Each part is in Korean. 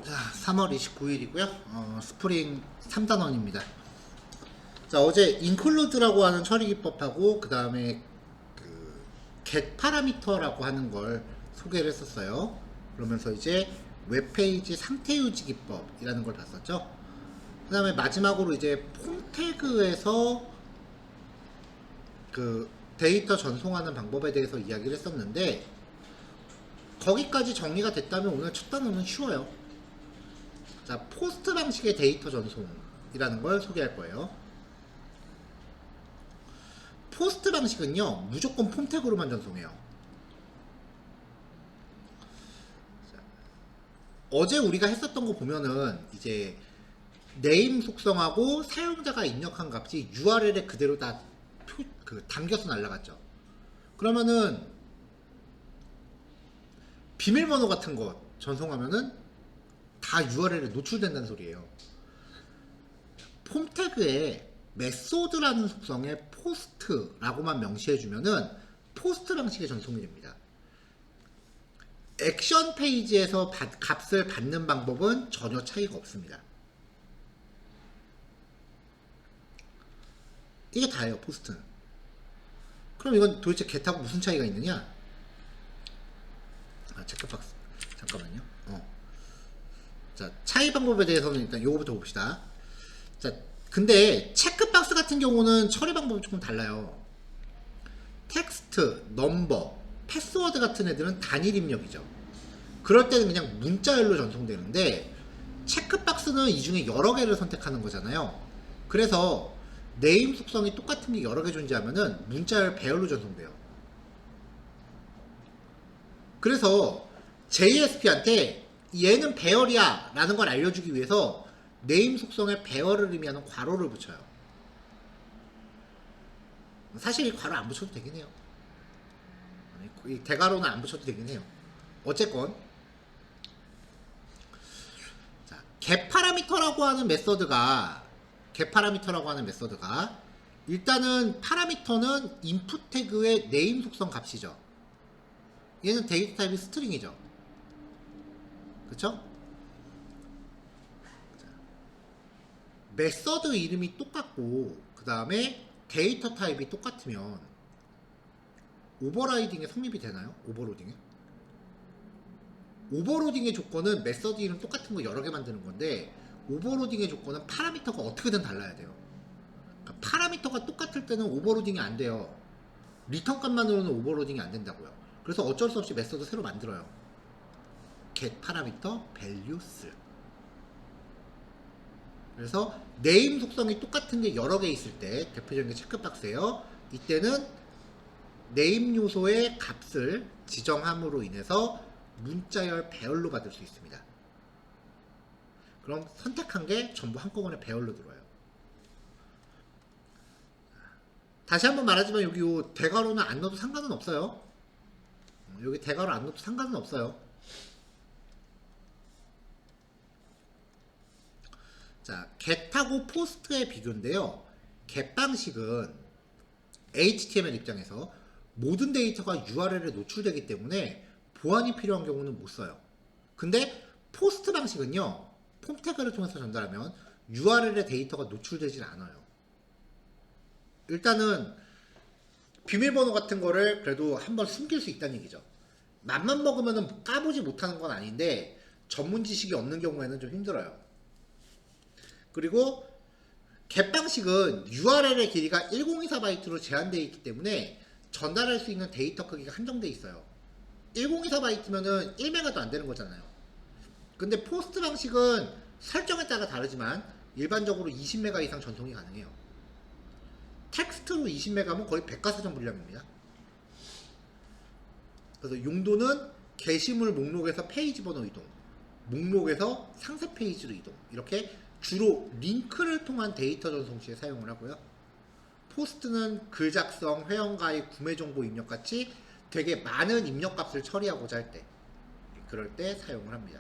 자, 3월 29일이고요. 스프링 3단원입니다. 자, 어제 include라고 하는 처리 기법하고 그 다음에 그 get parameter라고 하는 걸 소개를 했었어요. 그러면서 이제 웹페이지 상태 유지 기법이라는 걸 봤었죠. 그 다음에 마지막으로 이제 폼 태그에서 그 데이터 전송하는 방법에 대해서 이야기를 했었는데, 거기까지 정리가 됐다면 오늘 첫 단어는 쉬워요. 자, 포스트 방식의 데이터 전송이라는 걸 소개할 거예요. 포스트 방식은요, 무조건 폼 태그로만 전송해요. 자, 어제 우리가 했었던 거 보면은 이제 네임 속성하고 사용자가 입력한 값이 URL에 그대로 다 담겨서 날라갔죠. 그러면은 비밀번호 같은 거 전송하면은 다 URL에 노출된다는 소리예요. 폼 태그에 메소드라는 속성에 포스트라고만 명시해주면은 포스트 방식의 전송이 됩니다. 액션 페이지에서 값을 받는 방법은 전혀 차이가 없습니다. 이게 다예요, 포스트는. 그럼 이건 도대체 get하고 무슨 차이가 있느냐? 체크박스. 잠깐만요. 자, 차이 방법에 대해서는 일단 요거부터 봅시다. 자, 근데 체크박스 같은 경우는 처리 방법이 조금 달라요. 텍스트, 넘버, 패스워드 같은 애들은 단일 입력이죠. 그럴 때는 그냥 문자열로 전송되는데, 체크박스는 이 중에 여러 개를 선택하는 거잖아요. 그래서 네임 속성이 똑같은 게 여러 개 존재하면은 문자열 배열로 전송돼요. 그래서 JSP한테 얘는 배열이야 라는 걸 알려주기 위해서 네임 속성에 배열을 의미하는 괄호를 붙여요. 사실 이 괄호 안 붙여도 되긴 해요. 이 대괄호는 안 붙여도 되긴 해요. 어쨌건 자, getParameter라고 하는 메서드가 일단은 파라미터는 인풋 태그의 네임 속성 값이죠. 얘는 데이터 타입이 스트링이죠. 그쵸? 메서드 이름이 똑같고 그 다음에 데이터 타입이 똑같으면 오버라이딩에 성립이 되나요? 오버로딩의 조건은 메서드 이름 똑같은 거 여러 개 만드는 건데, 오버로딩의 조건은 파라미터가 어떻게든 달라야 돼요. 그러니까 파라미터가 똑같을 때는 오버로딩이 안 돼요. 리턴 값만으로는 오버로딩이 안 된다고요. 그래서 어쩔 수 없이 메서드 새로 만들어요. get parameter values. 그래서 네임 속성이 똑같은 게 여러 개 있을 때 대표적인 게 체크박스예요. 이때는 네임 요소의 값을 지정함으로 인해서 문자열 배열로 받을 수 있습니다. 그럼 선택한 게 전부 한꺼번에 배열로 들어와요. 다시 한번 말하지만 여기 요 대괄호는 안 넣어도 상관은 없어요. 여기 대괄호 안 넣어도 상관은 없어요. 자, get하고 post의 비교인데요. get 방식은 HTML 입장에서 모든 데이터가 URL에 노출되기 때문에 보안이 필요한 경우는 못 써요. 근데 post 방식은요, 폼 태그를 통해서 전달하면 URL에 데이터가 노출되질 않아요. 일단은 비밀번호 같은 거를 그래도 한번 숨길 수 있다는 얘기죠. 맘만 먹으면 까보지 못하는 건 아닌데 전문 지식이 없는 경우에는 좀 힘들어요. 그리고 get 방식은 URL의 길이가 1024바이트로 제한되어 있기 때문에 전달할 수 있는 데이터 크기가 한정되어 있어요. 1024바이트면은 1메가도 안 되는 거잖아요. 근데 포스트 방식은 설정에 따라 다르지만 일반적으로 20메가 이상 전송이 가능해요. 텍스트로 20메가면 거의 백과사전 분량입니다. 그래서 용도는 게시물 목록에서 페이지 번호 이동, 목록에서 상세 페이지로 이동, 이렇게 주로 링크를 통한 데이터 전송 시에 사용을 하고요. 포스트는 글 작성, 회원가입, 구매 정보 입력 같이 되게 많은 입력 값을 처리하고자 할 때, 그럴 때 사용을 합니다.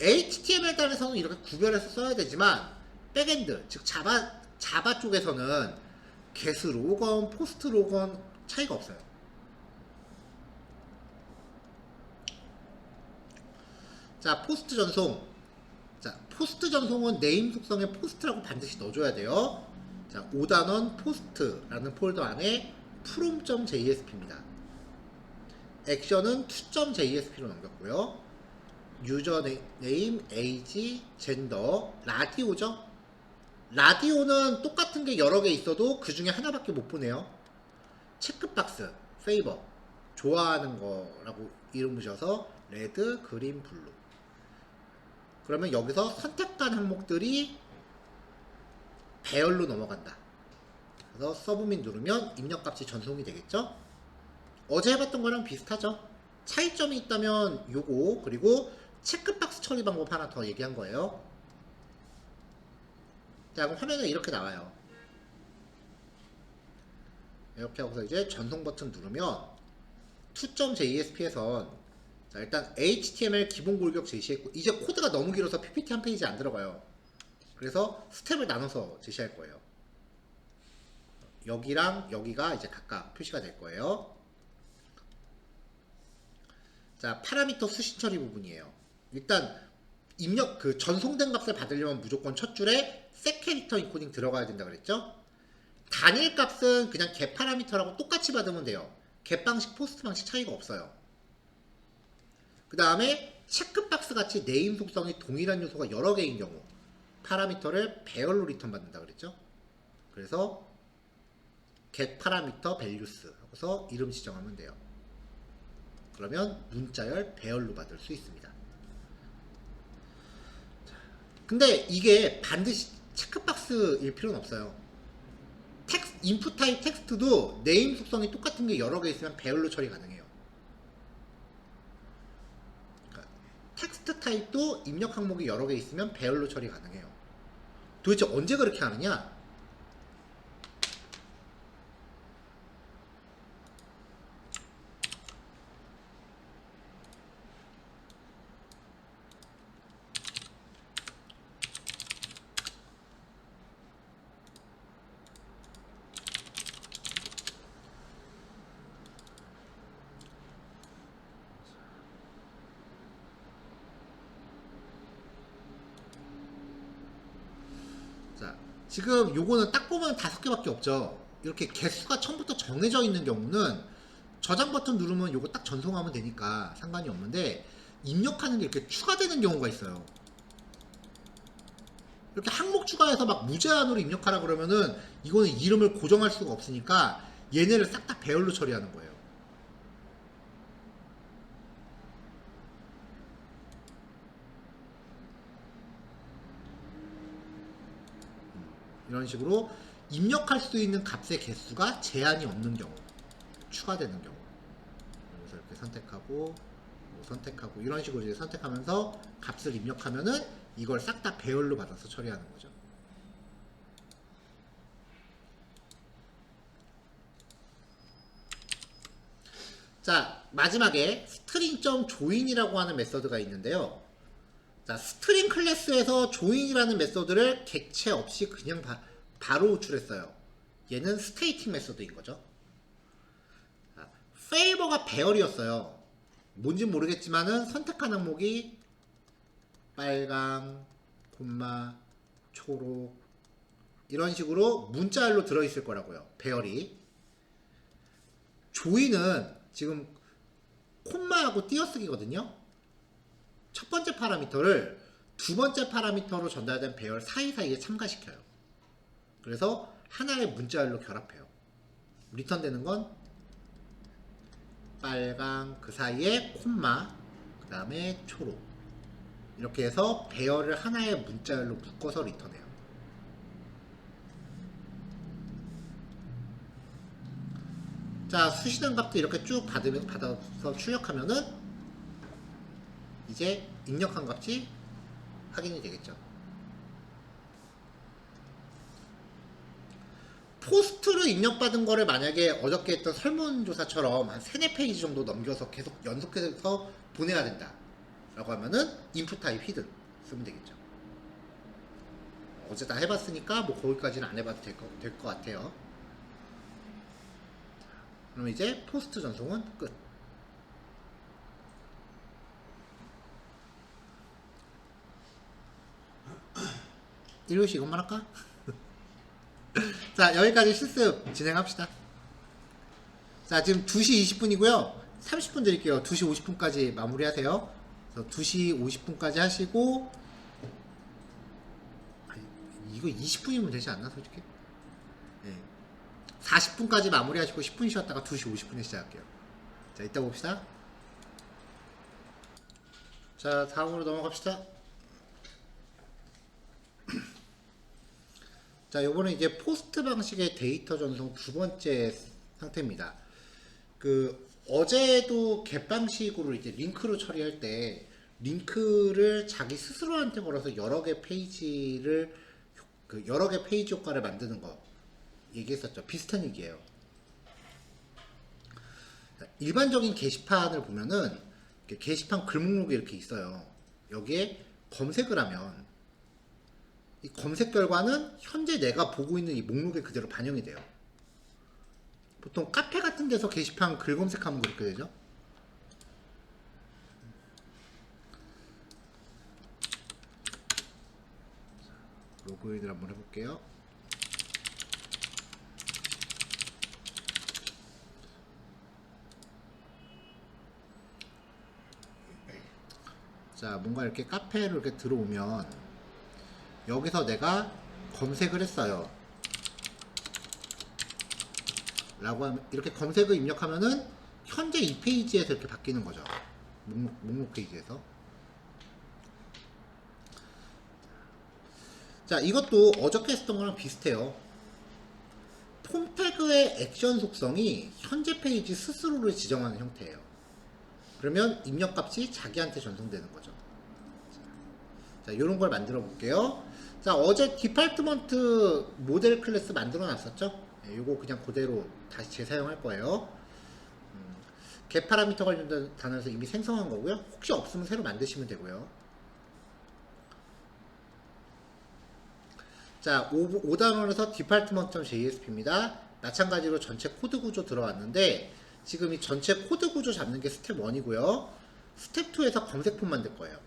HTML 단에서는 이렇게 구별해서 써야 되지만 백엔드, 즉 자바 쪽에서는 get 로건, 포스트 로건 차이가 없어요. 자, 포스트 전송. 자, 포스트 전송은 네임 속성에 포스트라고 반드시 넣어줘야 돼요. 자, 5단원 포스트라는 폴더 안에 from.jsp입니다. 액션은 to.jsp로 넘겼고요. 유저 네임, 에이지, 젠더, 라디오죠. 라디오는 똑같은 게 여러 개 있어도 그 중에 하나밖에 못 보내요. 체크박스, 페이버, 좋아하는 거라고 이름 붙여서 레드, 그린, 블루. 그러면 여기서 선택한 항목들이 배열로 넘어간다. 그래서 서브밋 누르면 입력값이 전송이 되겠죠. 어제 해봤던 거랑 비슷하죠. 차이점이 있다면 요거, 그리고 체크박스 처리 방법 하나 더 얘기한 거예요. 자, 그럼 화면에 이렇게 나와요. 이렇게 하고서 이제 전송 버튼 누르면 to.jsp에선 자, 일단 HTML 기본 골격 제시했고, 이제 코드가 너무 길어서 PPT 한 페이지 안 들어가요. 그래서 스텝을 나눠서 제시할 거예요. 여기랑 여기가 이제 각각 표시가 될 거예요. 자, 파라미터 수신 처리 부분이에요. 일단 입력 그 전송된 값을 받으려면 무조건 첫 줄에 set 캐릭터 인코딩 들어가야 된다 그랬죠? 단일 값은 그냥 get 파라미터라고 똑같이 받으면 돼요. get 방식, 포스트 방식 차이가 없어요. 그 다음에 체크박스 같이 네임 속성이 동일한 요소가 여러 개인 경우 파라미터를 배열로 리턴 받는다 그랬죠? 그래서 get 파라미터 values 하고서 이름 지정하면 돼요. 그러면 문자열 배열로 받을 수 있습니다. 근데 이게 반드시 체크박스일 필요는 없어요. 인풋 타입 텍스트도 네임 속성이 똑같은 게 여러 개 있으면 배열로 처리 가능해요. 그러니까 텍스트 타입도 입력 항목이 여러 개 있으면 배열로 처리 가능해요. 도대체 언제 그렇게 하느냐? 자, 지금 요거는 딱 보면 5개밖에 없죠. 이렇게 개수가 처음부터 정해져 있는 경우는 저장 버튼 누르면 요거 딱 전송하면 되니까 상관이 없는데, 입력하는 게 이렇게 추가되는 경우가 있어요. 이렇게 항목 추가해서 막 무제한으로 입력하라 그러면은 이거는 이름을 고정할 수가 없으니까 얘네를 싹 다 배열로 처리하는 거예요. 이런 식으로 입력할 수 있는 값의 개수가 제한이 없는 경우, 추가되는 경우, 여기서 이렇게 선택하고 선택하고 이런 식으로 이제 선택하면서 값을 입력하면은 이걸 싹 다 배열로 받아서 처리하는 거죠. 자, 마지막에 string.join이라고 하는 메서드가 있는데요. 자, 스트링 클래스에서 join이라는 메서드를 객체 없이 그냥 바로 호출했어요. 얘는 스테이팅 메서드인 거죠. 자, favor가 배열이었어요. 뭔진 모르겠지만은 선택한 항목이 빨강, 콤마, 초록 이런 식으로 문자열로 들어있을 거라고요. 배열이. 조인은 지금 콤마하고 띄어쓰기거든요. 첫 번째 파라미터를 두 번째 파라미터로 전달된 배열 사이사이에 참가시켜요. 그래서 하나의 문자열로 결합해요. 리턴되는 건 빨강, 그 사이에 콤마, 그 다음에 초록. 이렇게 해서 배열을 하나의 문자열로 묶어서 리턴해요. 자, 수신한 값도 이렇게 쭉 받아서 출력하면은 이제 입력한 값이 확인이 되겠죠. 포스트로 입력받은 거를 만약에 어저께 했던 설문조사처럼 한 3, 4페이지 정도 넘겨서 계속 연속해서 보내야 된다 라고 하면은 input type hidden 쓰면 되겠죠. 어제 다 해봤으니까 뭐 거기까지는 안 해봐도 될 것 같아요. 그럼 이제 포스트 전송은 끝. 1교시 이것만 할까? 자, 여기까지 실습 진행합시다. 자, 지금 2시 20분이고요. 30분 드릴게요. 2시 50분까지 마무리하세요. 그래서 2시 50분까지 하시고, 아니, 이거 20분이면 되지 않나, 솔직히? 네. 40분까지 마무리하시고 10분 쉬었다가 2시 50분에 시작할게요. 자, 이따 봅시다. 자, 다음으로 넘어갑시다. 자, 요번에 이제 포스트 방식의 데이터 전송 두 번째 상태입니다. 어제도 get 방식으로 이제 링크로 처리할 때 링크를 자기 스스로한테 걸어서 여러 개 페이지를 여러 개 페이지 효과를 만드는 거 얘기했었죠. 비슷한 얘기예요. 일반적인 게시판을 보면은 게시판 글 목록이 이렇게 있어요. 여기에 검색을 하면 이 검색 결과는 현재 내가 보고 있는 이 목록에 그대로 반영이 돼요. 보통 카페 같은 데서 게시판 글 검색하면 그렇게 되죠. 로그인을 한번 해볼게요. 자, 뭔가 이렇게 카페로 이렇게 들어오면 여기서 내가 검색을 했어요. 라고 하면 이렇게 검색을 입력하면은 현재 이 페이지에서 이렇게 바뀌는 거죠. 목록 페이지에서. 자, 이것도 어저께 했었던 거랑 비슷해요. 폼 태그의 액션 속성이 현재 페이지 스스로를 지정하는 형태예요. 그러면 입력값이 자기한테 전송되는 거죠. 자, 이런 걸 만들어 볼게요. 자, 어제 디파트먼트 모델 클래스 만들어 놨었죠? 네, 요거 그냥 그대로 다시 재사용할 거예요. get 파라미터 관련된 단어에서 이미 생성한 거고요. 혹시 없으면 새로 만드시면 되고요. 자, 5단원에서 department.jsp입니다. 마찬가지로 전체 코드 구조 들어왔는데 지금 이 전체 코드 구조 잡는 게 스텝 1이고요. 스텝 2에서 검색폼 만들 거예요.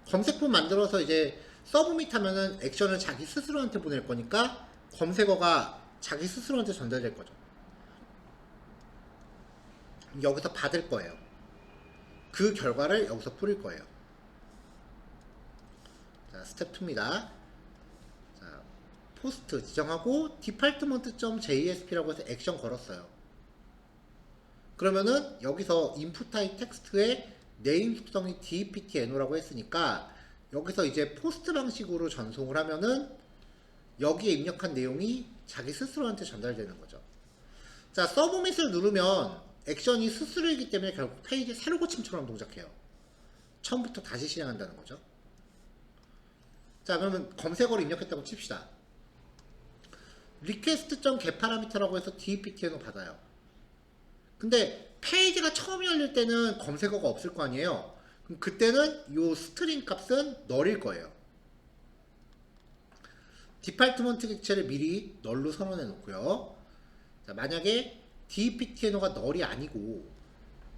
검색폼 만들어서 이제 서브밋 하면은 액션을 자기 스스로한테 보낼 거니까 검색어가 자기 스스로한테 전달될 거죠. 여기서 받을 거예요. 그 결과를 여기서 뿌릴 거예요. 자, 스텝 2입니다. 자, 포스트 지정하고 department.jsp라고 해서 액션 걸었어요. 그러면은 여기서 input type 텍스트에 네임 속성이 deptno라고 했으니까 여기서 이제 포스트 방식으로 전송을 하면은 여기에 입력한 내용이 자기 스스로한테 전달되는 거죠. 자, 서브밋을 누르면 액션이 스스로이기 때문에 결국 페이지 새로 고침처럼 동작해요. 처음부터 다시 시작한다는 거죠. 자, 그러면 검색어를 입력했다고 칩시다. request.getParameter라고 해서 deptno 받아요. 근데 페이지가 처음 열릴 때는 검색어가 없을 거 아니에요. 그럼 그때는 요 스트링 값은 널일 거예요. 디파트먼트 객체를 미리 널로 선언해 놓고요. 자, 만약에 deptno가 널이 아니고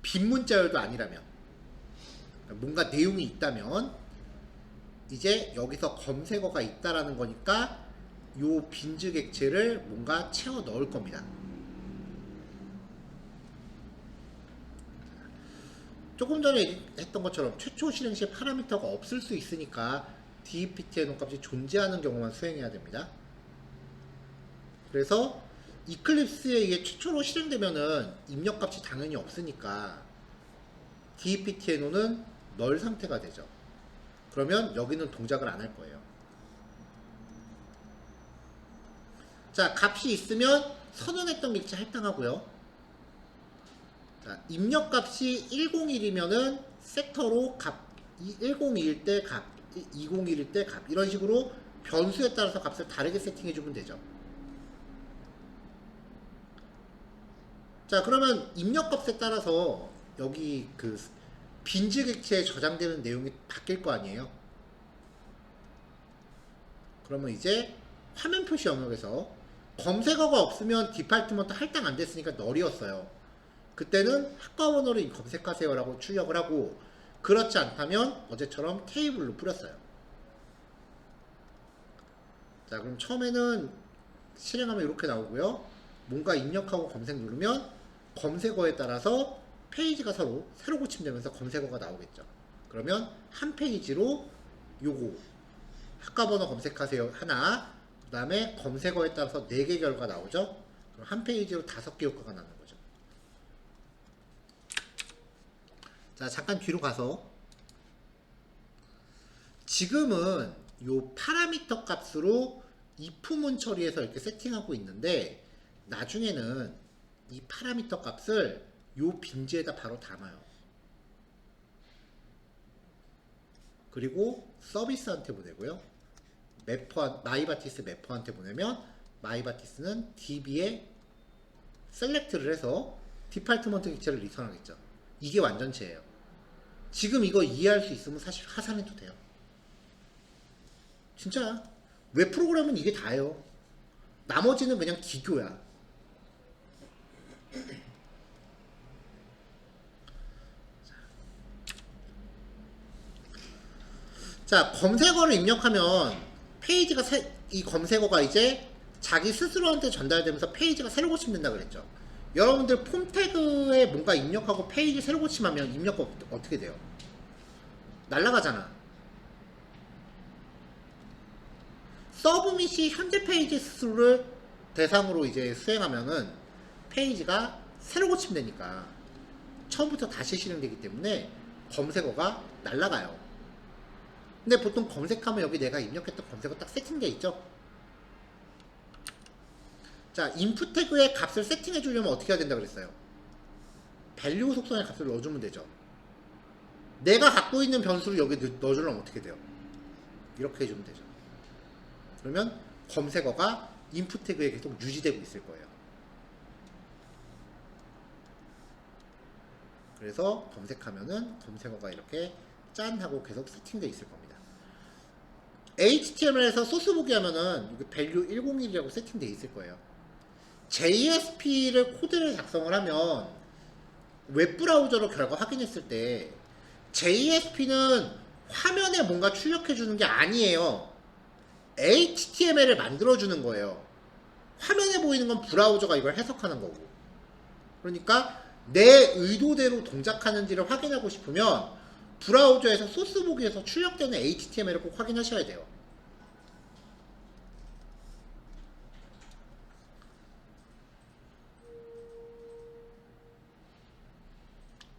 빈 문자열도 아니라면 뭔가 내용이 있다면 이제 여기서 검색어가 있다라는 거니까 요 빈즈 객체를 뭔가 채워 넣을 겁니다. 조금 전에 했던 것처럼 최초 실행 시 파라미터가 없을 수 있으니까 deptno 값이 존재하는 경우만 수행해야 됩니다. 그래서 이클립스에 이게 최초로 실행되면은 입력 값이 당연히 없으니까 deptno는 널 상태가 되죠. 그러면 여기는 동작을 안 할 거예요. 자, 값이 있으면 선언했던 객체 할당하고요. 자, 입력값이 101이면은 섹터로 값 101일 때 값, 201일 때 값 이런 식으로 변수에 따라서 값을 다르게 세팅해 주면 되죠. 자, 그러면 입력값에 따라서 여기 그 빈즈 객체에 저장되는 내용이 바뀔 거 아니에요. 그러면 이제 화면 표시 영역에서 검색어가 없으면 디파트먼트 할당 안 됐으니까 널이었어요. 그때는 학과 번호를 검색하세요 라고 출력을 하고, 그렇지 않다면 어제처럼 테이블로 뿌렸어요. 자, 그럼 처음에는 실행하면 이렇게 나오고요. 뭔가 입력하고 검색 누르면 검색어에 따라서 페이지가 서로 새로 고침되면서 검색어가 나오겠죠. 그러면 한 페이지로 요거 학과번호 검색하세요 하나, 그 다음에 검색어에 따라서 4개 결과 나오죠. 그럼 한 페이지로 5개 효과가 나는 거죠. 자, 잠깐 뒤로 가서 지금은 요 파라미터 값으로 if문 처리해서 이렇게 세팅하고 있는데, 나중에는 이 파라미터 값을 요 빈지에다 바로 담아요. 그리고 서비스한테 보내고요. 마이바티스 매퍼한테 보내면 마이바티스는 DB에 셀렉트를 해서 디파트먼트 객체를 리턴하겠죠. 이게 완전체예요. 지금 이거 이해할 수 있으면 사실 하산해도 돼요. 진짜 웹 프로그램은 이게 다예요. 나머지는 그냥 기교야. 자, 검색어를 입력하면 페이지가 이 검색어가 이제 자기 스스로한테 전달되면서 페이지가 새로 고침된다 그랬죠. 여러분들 폼 태그에 뭔가 입력하고 페이지 새로 고침하면 입력가 어떻게 돼요? 날라가잖아. 서브밋이 현재 페이지 수를 대상으로 이제 수행하면은 페이지가 새로 고침되니까 처음부터 다시 실행되기 때문에 검색어가 날라가요. 근데 보통 검색하면 여기 내가 입력했던 검색어 딱 세팅되어 있죠. 자, 인풋 태그의 값을 세팅해 주려면 어떻게 해야 된다 그랬어요? 밸류 속성의 값을 넣어주면 되죠. 내가 갖고 있는 변수를 여기 넣어주려면 어떻게 돼요? 이렇게 해주면 되죠. 그러면 검색어가 인풋 태그에 계속 유지되고 있을 거예요. 그래서 검색하면은 검색어가 이렇게 짠 하고 계속 세팅되어 있을 겁니다. HTML에서 소스 보기 하면은 여기 value 101이라고 세팅되어 있을 거예요. JSP를 코드를 작성을 하면 웹브라우저로 결과 확인했을 때 JSP는 화면에 뭔가 출력해 주는 게 아니에요. HTML을 만들어 주는 거예요. 화면에 보이는 건 브라우저가 이걸 해석하는 거고. 그러니까 내 의도대로 동작하는지를 확인하고 싶으면 브라우저에서 소스 보기에서 출력되는 HTML을 꼭 확인하셔야 돼요.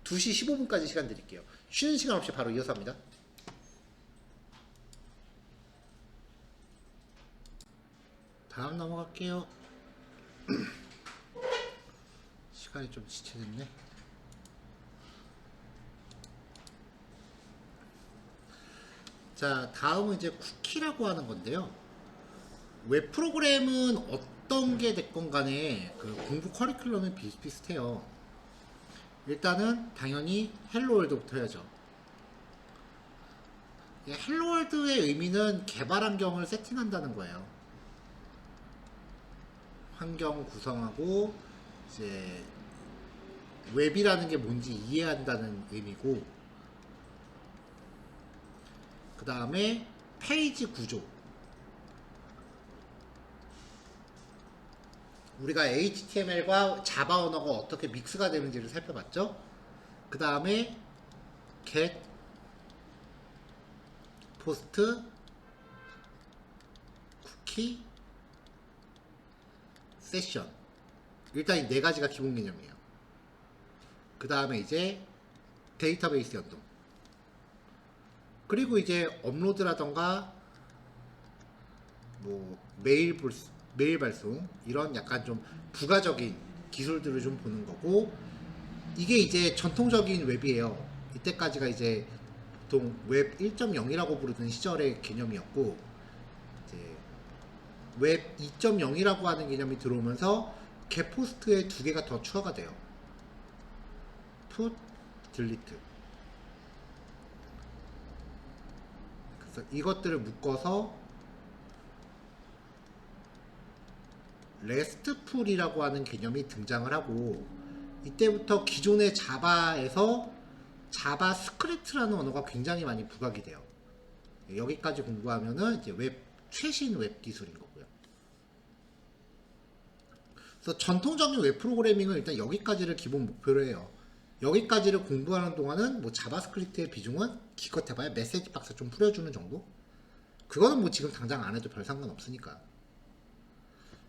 (2시 15분까지) 시간 드릴게요. 쉬는 시간 없이 바로 이어서 합니다. 다음 넘어갈게요. 시간이 좀 지체됐네. 자, 다음은 이제 쿠키라고 하는 건데요. 웹 프로그램은 어떤 게 됐건 간에 그 공부 커리큘럼이 비슷비슷해요. 일단은 당연히 헬로월드부터 해야죠. 헬로월드의 의미는 개발 환경을 세팅한다는 거예요. 환경 구성하고 이제 웹이라는 게 뭔지 이해한다는 의미고, 그 다음에 페이지 구조, 우리가 HTML과 자바 언어가 어떻게 믹스가 되는지를 살펴봤죠. 그 다음에 get, post, cookie, session. 일단 이 4가지가 기본 개념이에요. 그 다음에 이제 데이터베이스 연동, 그리고 이제 업로드라던가 뭐 메일 발송, 이런 약간 좀 부가적인 기술들을 좀 보는 거고, 이게 이제 전통적인 웹이에요. 이때까지가 이제 보통 웹 1.0이라고 부르던 시절의 개념이었고, 이제 웹 2.0이라고 하는 개념이 들어오면서 getPost에 2개가 더 추가가 돼요. put, delete. 그래서 이것들을 묶어서 RESTful이라고 하는 개념이 등장을 하고, 이때부터 기존의 자바에서 자바스크립트라는 언어가 굉장히 많이 부각이 돼요. 여기까지 공부하면은 이제 웹 최신 웹 기술인 거고요. 그래서 전통적인 웹 프로그래밍은 일단 여기까지를 기본 목표로 해요. 여기까지를 공부하는 동안은 뭐 자바스크립트의 비중은 기껏 해봐야 메시지 박스 좀 뿌려주는 정도? 그거는 뭐 지금 당장 안 해도 별 상관 없으니까.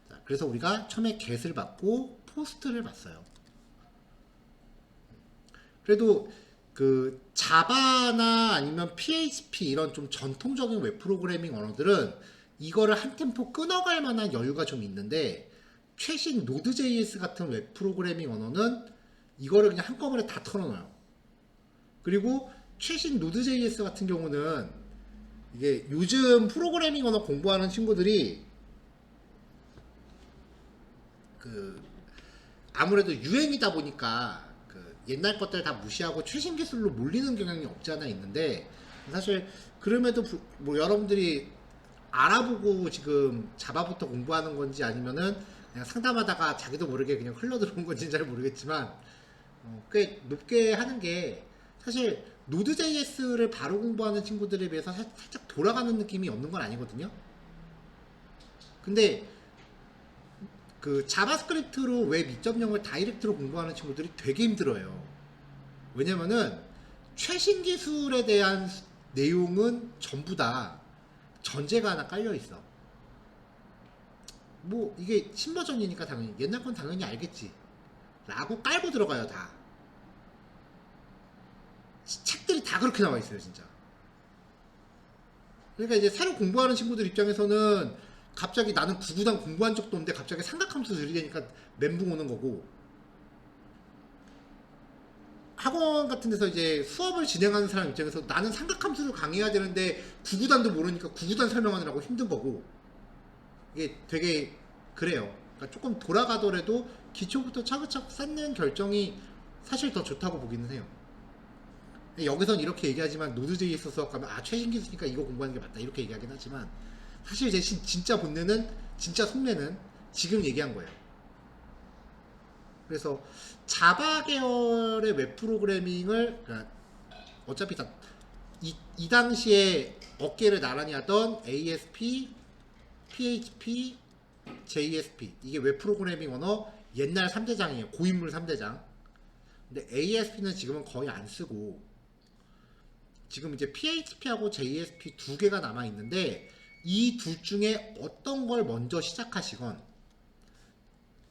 자, 그래서 우리가 처음에 get을 받고 포스트를 봤어요. 그래도 그 자바나 아니면 PHP 이런 좀 전통적인 웹 프로그래밍 언어들은 이거를 한 템포 끊어갈 만한 여유가 좀 있는데, 최신 노드.js 같은 웹 프로그래밍 언어는 이거를 그냥 한꺼번에 다 털어놔요. 그리고 최신 노드.js 같은 경우는 이게 요즘 프로그래밍 언어 공부하는 친구들이 그 아무래도 유행이다 보니까 그 옛날 것들 다 무시하고 최신 기술로 몰리는 경향이 없지 않아 있는데, 사실 그럼에도 뭐 여러분들이 알아보고 지금 자바부터 공부하는 건지 아니면은 그냥 상담하다가 자기도 모르게 그냥 흘러들어온 건지는 잘 모르겠지만 꽤 높게 하는 게, 사실 노드.js를 바로 공부하는 친구들에 비해서 살짝 돌아가는 느낌이 없는 건 아니거든요. 근데 그 자바스크립트로 웹 2.0을 다이렉트로 공부하는 친구들이 되게 힘들어요. 왜냐면은 최신 기술에 대한 내용은 전부 다 전제가 하나 깔려 있어. 뭐 이게 신버전이니까 당연히 옛날 건 당연히 알겠지 라고 깔고 들어가요. 다 책들이 다 그렇게 나와 있어요 진짜. 그러니까 이제 새로 공부하는 친구들 입장에서는 갑자기 나는 구구단 공부한 적도 없는데 갑자기 삼각함수 들이대니까 멘붕 오는 거고, 학원 같은 데서 이제 수업을 진행하는 사람 입장에서 나는 삼각함수를 강의해야 되는데 구구단도 모르니까 구구단 설명하느라고 힘든 거고, 이게 되게 그래요. 그러니까 조금 돌아가더라도 기초부터 차근차근 쌓는 결정이 사실 더 좋다고 보기는 해요. 여기선 이렇게 얘기하지만 노드.js 수업 가면 최신 기술이니까 이거 공부하는 게 맞다 이렇게 얘기하긴 하지만, 사실 제 진짜 본내는, 진짜 속내는 지금 얘기한 거예요. 그래서 자바 계열의 웹 프로그래밍을, 그러니까 어차피 다 이 당시에 어깨를 나란히 하던 ASP, PHP, JSP, 이게 웹 프로그래밍 언어 옛날 3대장이에요. 고인물 3대장. 근데 ASP는 지금은 거의 안 쓰고 지금 이제 PHP하고 JSP 두 개가 남아 있는데, 이 둘 중에 어떤 걸 먼저 시작하시건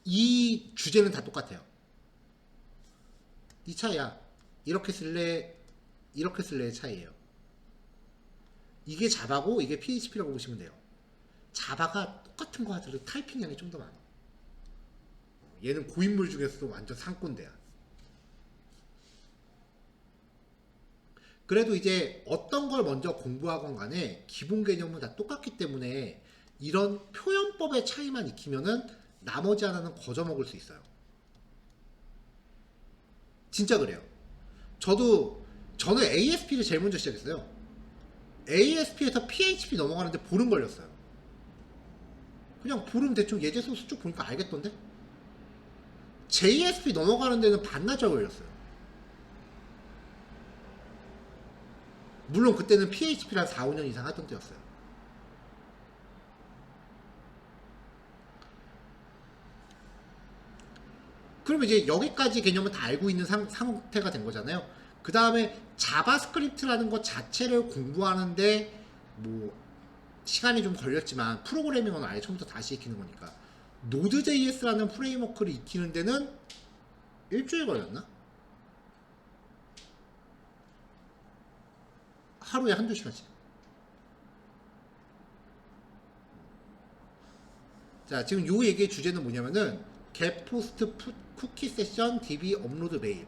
이 주제는 다 똑같아요. 이 차이야. 이렇게 쓸래, 이렇게 쓸래의 차이예요. 이게 자바고 이게 PHP라고 보시면 돼요. 자바가 똑같은 거 하더라도 타이핑량이 좀 더 많아. 얘는 고인물 중에서도 완전 상권대야. 그래도 이제 어떤 걸 먼저 공부하건 간에 기본 개념은 다 똑같기 때문에 이런 표현법의 차이만 익히면은 나머지 하나는 거저먹을 수 있어요. 진짜 그래요. 저는 ASP를 제일 먼저 시작했어요. ASP에서 PHP 넘어가는데 보름 걸렸어요. 그냥 보름 대충 예제 소스 쭉 보니까 알겠던데? JSP 넘어가는 데는 반나절 걸렸어요. 물론 그때는 PHP를 한 4, 5년 이상 하던 때였어요. 그러면 이제 여기까지 개념을 다 알고 있는 상태가 된 거잖아요. 그 다음에 자바스크립트라는 것 자체를 공부하는데 뭐 시간이 좀 걸렸지만, 프로그래밍은 아예 처음부터 다시 익히는 거니까 노드.js라는 프레임워크를 익히는 데는 일주일 걸렸나? 하루에 한두 시간씩. 자, 지금 요 얘기의 주제는 뭐냐면은 get post 쿠키 세션 db 업로드 메일,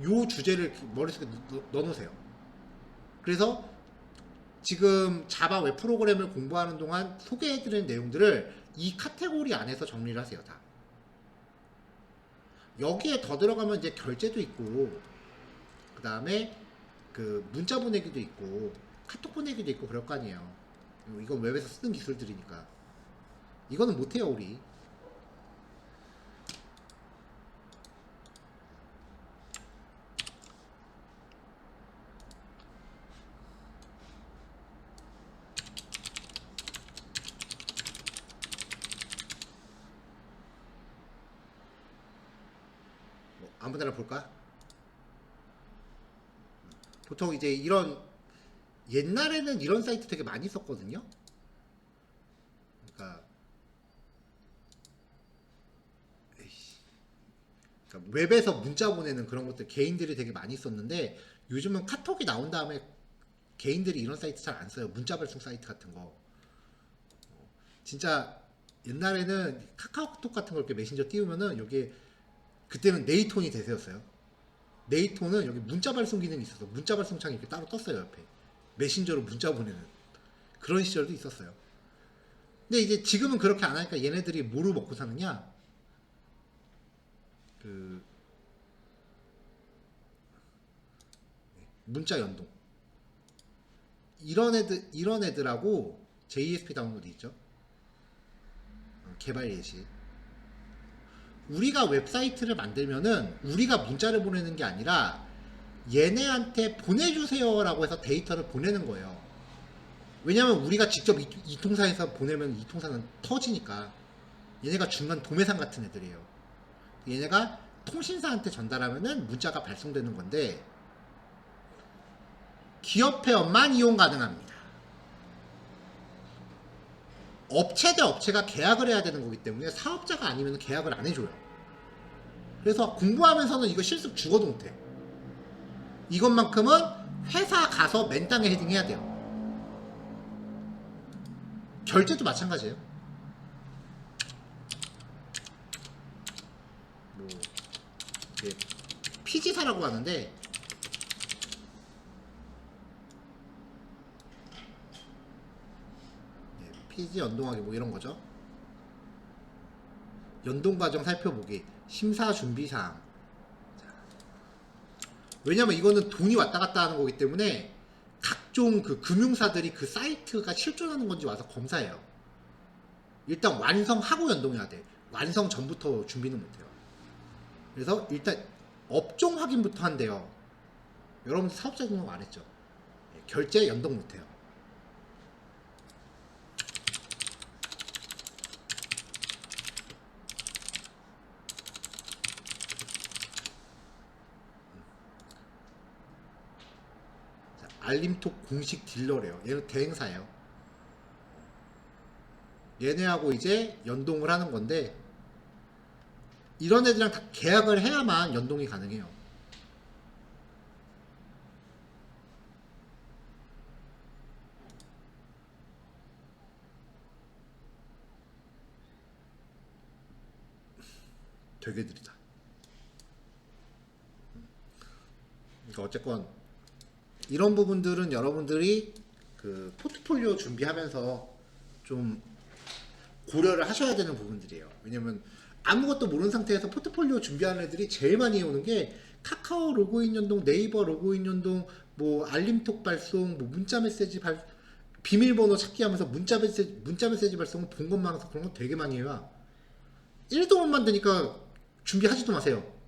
요 주제를 머릿속에 넣어놓으세요. 그래서 지금 자바 웹 프로그램을 공부하는 동안 소개해드린 내용들을 이 카테고리 안에서 정리를 하세요. 다 여기에 더 들어가면 이제 결제도 있고, 그 다음에 그 문자 보내기도 있고 카톡 보내기도 있고 그럴 거 아니에요. 이건 웹에서 쓰는 기술들이니까 이거는 못해요 우리. 한번 알아볼까? 보통 이제 이런 옛날에는 이런 사이트 되게 많이 썼거든요. 그러니까, 그러니까 웹에서 문자 보내는 그런 것들 개인들이 되게 많이 썼는데 요즘은 카톡이 나온 다음에 개인들이 이런 사이트 잘 안 써요. 문자 발송 사이트 같은 거. 진짜 옛날에는 카카오톡 같은 거 이렇게 메신저 띄우면은 여기 그때는 네이톤이 대세였어요. 네이톤은 여기 문자 발송 기능이 있어서 문자 발송 창이 이렇게 따로 떴어요. 옆에 메신저로 문자 보내는 그런 시절도 있었어요. 근데 이제 지금은 그렇게 안 하니까 얘네들이 뭐로 먹고 사느냐? 그 문자 연동 이런 애들하고 JSP 다운로드 있죠. 개발 예시. 우리가 웹사이트를 만들면은 우리가 문자를 보내는 게 아니라 얘네한테 보내주세요라고 해서 데이터를 보내는 거예요. 왜냐면 우리가 직접 이 통사에서 보내면 이 통사는 터지니까. 얘네가 중간 도매상 같은 애들이에요. 얘네가 통신사한테 전달하면은 문자가 발송되는 건데 기업 회원만 이용 가능합니다. 업체 대 업체가 계약을 해야 되는 거기 때문에 사업자가 아니면 계약을 안 해줘요. 그래서 공부하면서는 이거 실습 죽어도 못해. 이것만큼은 회사 가서 맨 땅에 헤딩해야 돼요. 결제도 마찬가지예요. 뭐 피지사라고 하는데 피지 연동하기 뭐 이런 거죠. 연동 과정 살펴보기, 심사 준비 사항. 왜냐면 이거는 돈이 왔다 갔다 하는 거기 때문에 각종 그 금융사들이 그 사이트가 실존하는 건지 와서 검사해요. 일단 완성하고 연동해야 돼. 완성 전부터 준비는 못해요. 그래서 일단 업종 확인부터 한대요. 여러분들 사업자 등록 안 했죠? 결제 연동 못해요. 알림톡 공식 딜러래요. 얘는 대행사예요. 얘네하고 이제 연동을 하는 건데 이런 애들이랑 다 계약을 해야만 연동이 가능해요. 되게 느리다. 그러니까 어쨌건 이런 부분들은 여러분들이 그 포트폴리오 준비하면서 좀 고려를 하셔야 되는 부분들이에요. 왜냐면 아무것도 모르는 상태에서 포트폴리오 준비하는 애들이 제일 많이 오는 게 카카오 로그인 연동, 네이버 로그인 연동, 뭐 알림톡 발송, 뭐 문자 메시지 비밀번호 찾기 하면서 문자 메시지 발송은 본 것만 해서 그런 거 되게 많이 해요. 1도 못 만드니까 준비하지도 마세요.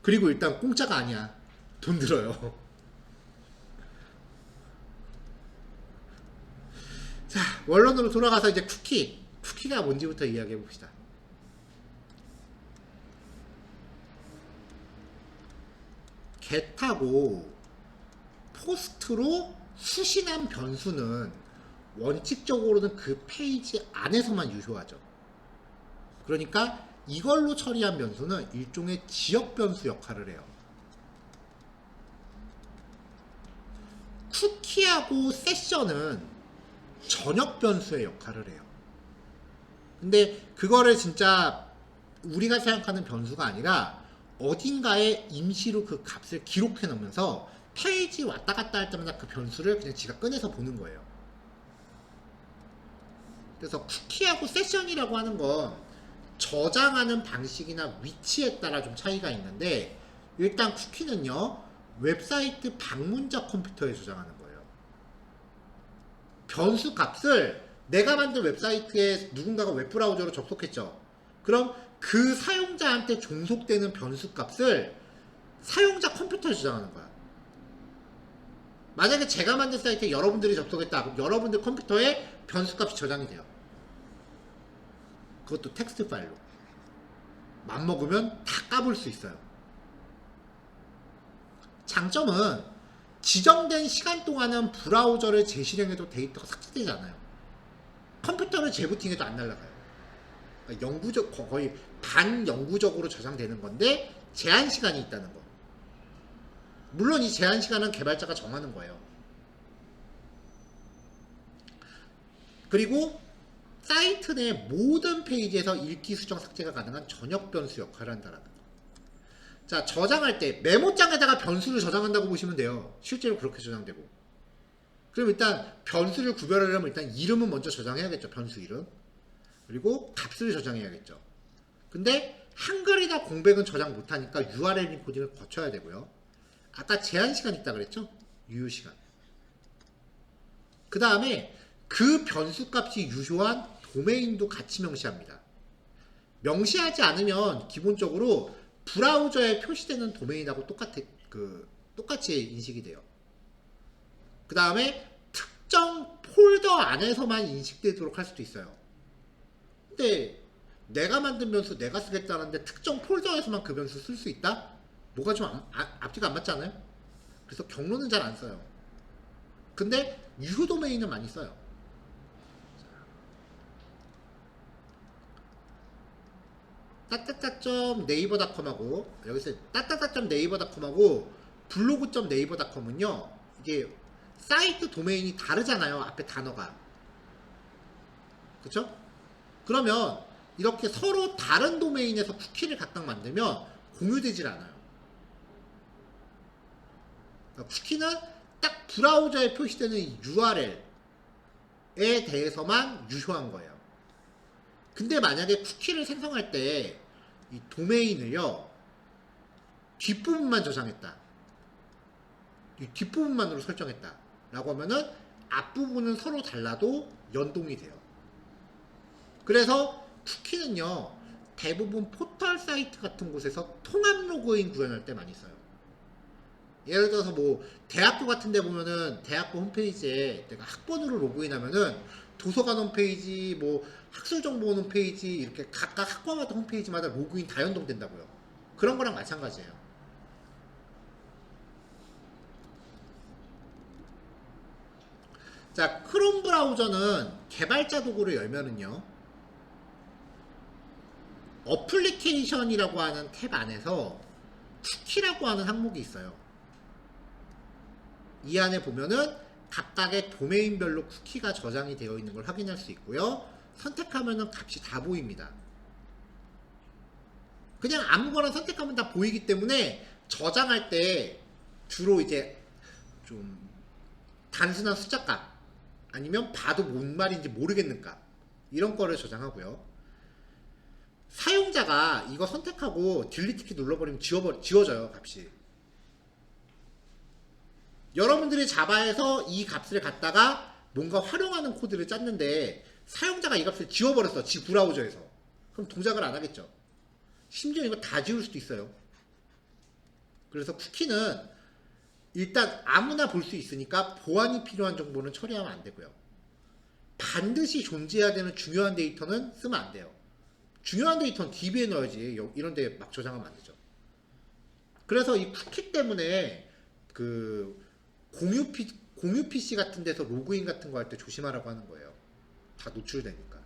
그리고 일단 공짜가 아니야. 돈 들어요. 자, 원론으로 돌아가서 이제 쿠키가 뭔지부터 이야기해 봅시다. get하고 post로 수신한 변수는 원칙적으로는 그 페이지 안에서만 유효하죠. 그러니까 이걸로 처리한 변수는 일종의 지역 변수 역할을 해요. 쿠키하고 세션은 전역 변수의 역할을 해요. 근데 그거를 진짜 우리가 생각하는 변수가 아니라 어딘가에 임시로 그 값을 기록해 놓으면서 페이지 왔다 갔다 할 때마다 그 변수를 그냥 지가 꺼내서 보는 거예요. 그래서 쿠키하고 세션이라고 하는 건 저장하는 방식이나 위치에 따라 좀 차이가 있는데 일단 쿠키는요 웹사이트 방문자 컴퓨터에 저장하는 거예요. 변수 값을 내가 만든 웹사이트에 누군가가 웹브라우저로 접속했죠. 그럼 그 사용자한테 종속되는 변수 값을 사용자 컴퓨터에 저장하는 거야. 만약에 제가 만든 사이트에 여러분들이 접속했다. 그럼 여러분들 컴퓨터에 변수 값이 저장이 돼요. 그것도 텍스트 파일로. 맘먹으면 다 까볼 수 있어요. 장점은 지정된 시간 동안은 브라우저를 재실행해도 데이터가 삭제되지 않아요. 컴퓨터를 재부팅해도 안 날아가요. 그러니까 영구적, 거의 반영구적으로 저장되는 건데 제한 시간이 있다는 거. 물론 이 제한 시간은 개발자가 정하는 거예요. 그리고 사이트 내 모든 페이지에서 읽기, 수정, 삭제가 가능한 전역 변수 역할을 한다는 거. 자, 저장할 때 메모장에다가 변수를 저장한다고 보시면 돼요. 실제로 그렇게 저장되고. 그럼 일단 변수를 구별하려면 일단 이름은 먼저 저장해야겠죠. 변수 이름. 그리고 값을 저장해야겠죠. 근데 한글이나 공백은 저장 못하니까 URL 인코딩을 거쳐야 되고요. 아까 제한 시간 있다 그랬죠? 유효 시간. 그 다음에 그 변수 값이 유효한 도메인도 같이 명시합니다. 명시하지 않으면 기본적으로 브라우저에 표시되는 도메인하고 똑같이 인식이 돼요. 그 다음에 특정 폴더 안에서만 인식되도록 할 수도 있어요. 근데 내가 만든 변수 내가 쓰겠다는데 특정 폴더에서만 그 변수 쓸 수 있다? 뭐가 좀 앞뒤가 안 맞잖아요? 그래서 경로는 잘 안 써요. 근데 유효 도메인은 많이 써요. 따따따.네이버닷컴하고 여기서 따따따.네이버닷컴하고 블로그.네이버닷컴은요 이게 사이트 도메인이 다르잖아요. 앞에 단어가. 그쵸? 그러면 이렇게 서로 다른 도메인에서 쿠키를 각각 만들면 공유되질 않아요. 그러니까 쿠키는 딱 브라우저에 표시되는 URL에 대해서만 유효한 거예요. 근데 만약에 쿠키를 생성할 때 이 도메인을요 뒷부분만 저장했다, 이 뒷부분만으로 설정했다 라고 하면은 앞부분은 서로 달라도 연동이 돼요. 그래서 쿠키는요 대부분 포털 사이트 같은 곳에서 통합 로그인 구현할 때 많이 써요. 예를 들어서 뭐 대학교 같은 데 보면은 대학교 홈페이지에 내가 학번으로 로그인하면은 도서관 홈페이지, 뭐 학술정보원 홈페이지 이렇게 각각 학과마다 홈페이지마다 로그인 다 연동된다고요. 그런 거랑 마찬가지예요. 자, 크롬 브라우저는 개발자 도구를 열면은요 어플리케이션이라고 하는 탭 안에서 쿠키라고 하는 항목이 있어요. 이 안에 보면은 각각의 도메인별로 쿠키가 저장이 되어 있는 걸 확인할 수 있고요. 선택하면은 값이 다 보입니다. 그냥 아무거나 선택하면 다 보이기 때문에 저장할 때 주로 이제 좀 단순한 숫자 값 아니면 봐도 뭔 말인지 모르겠는 값 이런 거를 저장하고요. 사용자가 이거 선택하고 딜리트 키 눌러버리면 지워져요 값이. 여러분들이 자바에서 이 값을 갖다가 뭔가 활용하는 코드를 짰는데 사용자가 이 값을 지워버렸어. 지 브라우저에서. 그럼 동작을 안 하겠죠. 심지어 이거 다 지울 수도 있어요. 그래서 쿠키는 일단 아무나 볼 수 있으니까 보안이 필요한 정보는 처리하면 안 되고요. 반드시 존재해야 되는 중요한 데이터는 쓰면 안 돼요. 중요한 데이터는 DB에 넣어야지 이런 데 막 저장하면 안 되죠. 그래서 이 쿠키 때문에 그 공유 PC 같은 데서 로그인 같은 거 할 때 조심하라고 하는 거예요. 다 노출되니까.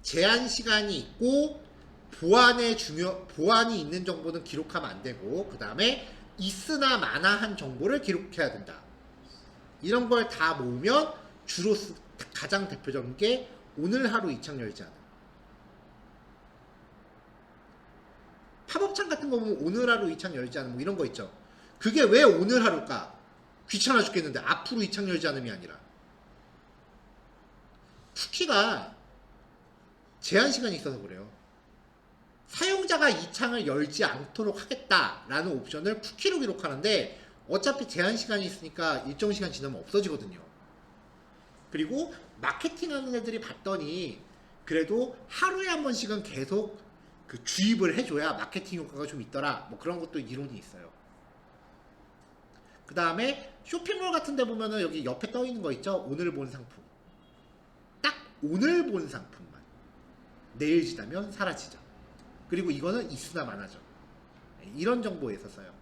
제한 시간이 있고 보안이 있는 정보는 기록하면 안 되고, 그 다음에 있으나 마나한 정보를 기록해야 된다. 이런 걸 다 모으면 주로 가장 대표적인 게 오늘 하루 이창 열지 않아. 팝업창 같은 거 보면 오늘 하루 이창 열지 않은 뭐 이런 거 있죠. 그게 왜 오늘 하루일까? 귀찮아 죽겠는데 앞으로 이창 열지 않음이 아니라 쿠키가 제한 시간이 있어서 그래요. 사용자가 이 창을 열지 않도록 하겠다라는 옵션을 쿠키로 기록하는데 어차피 제한 시간이 있으니까 일정 시간 지나면 없어지거든요. 그리고 마케팅하는 애들이 봤더니 그래도 하루에 한 번씩은 계속 그 주입을 해줘야 마케팅 효과가 좀 있더라. 뭐 그런 것도 이론이 있어요. 그 다음에 쇼핑몰 같은 데 보면은 여기 옆에 떠 있는 거 있죠? 오늘 본 상품. 오늘 본 상품만, 내일 지나면 사라지죠. 그리고 이거는 있으나 마나죠. 이런 정보에서 써요.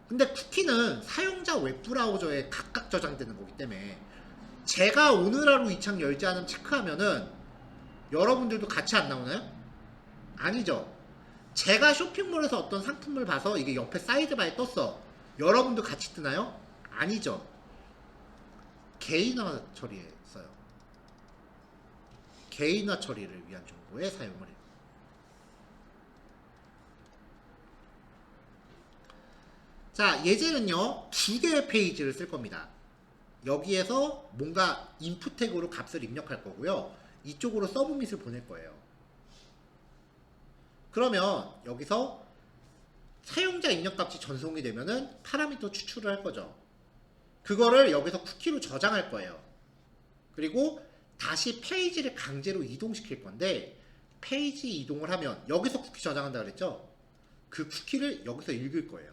근데 쿠키는 사용자 웹브라우저에 각각 저장되는 거기 때문에 제가 오늘 하루 이 창 열지 않으면 체크하면은 여러분들도 같이 안 나오나요? 아니죠. 제가 쇼핑몰에서 어떤 상품을 봐서 이게 옆에 사이드바에 떴어. 여러분도 같이 뜨나요? 아니죠. 개인화 처리에 써요. 개인화 처리를 위한 정보에 사용을 해요. 자, 예제는요, 두 개의 페이지를 쓸 겁니다. 여기에서 뭔가 인풋 태그로 값을 입력할 거고요. 이쪽으로 서브밋을 보낼 거예요. 그러면 여기서 사용자 입력값이 전송이 되면은 파라미터 추출을 할 거죠. 그거를 여기서 쿠키로 저장할 거예요. 그리고 다시 페이지를 강제로 이동시킬 건데, 페이지 이동을 하면 여기서 쿠키 저장한다 그랬죠? 그 쿠키를 여기서 읽을 거예요.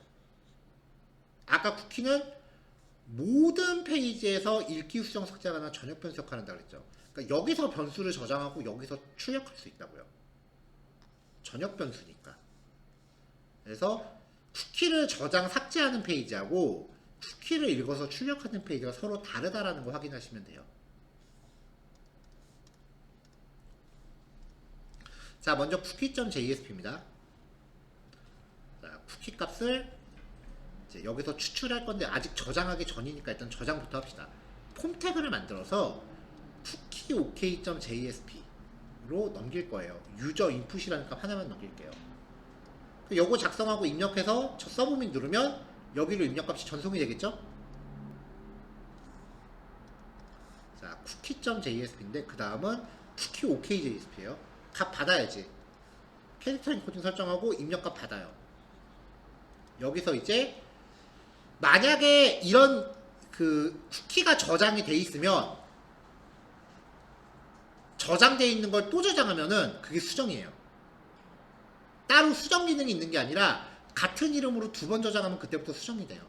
아까 쿠키는 모든 페이지에서 읽기 수정 삭제하거나 전역 변수역할한다 그랬죠. 그러니까 여기서 변수를 저장하고 여기서 출력할 수 있다고요. 전역 변수니까. 그래서 쿠키를 저장 삭제하는 페이지하고 쿠키를 읽어서 출력하는 페이지가 서로 다르다라는 거 확인하시면 돼요. 자, 먼저 쿠키.jsp입니다. 자, 쿠키 값을 이제 여기서 추출할 건데 아직 저장하기 전이니까 일단 저장부터 합시다. 폼 태그를 만들어서 쿠키 ok.jsp로 넘길 거예요. 유저 인풋이라는 값 하나만 넘길게요. 요거 작성하고 입력해서 저 서브밋 누르면 여기로 입력값이 전송이 되겠죠? 자, 쿠키.jsp인데 그 다음은 쿠키 ok.jsp예요. 값 받아야지. 캐릭터 인코딩 설정하고 입력값 받아요. 여기서 이제 만약에 이런 그 쿠키가 저장이 돼 있으면 저장돼 있는 걸 또 저장하면은 그게 수정이에요. 따로 수정 기능이 있는 게 아니라 같은 이름으로 두 번 저장하면 그때부터 수정이 돼요.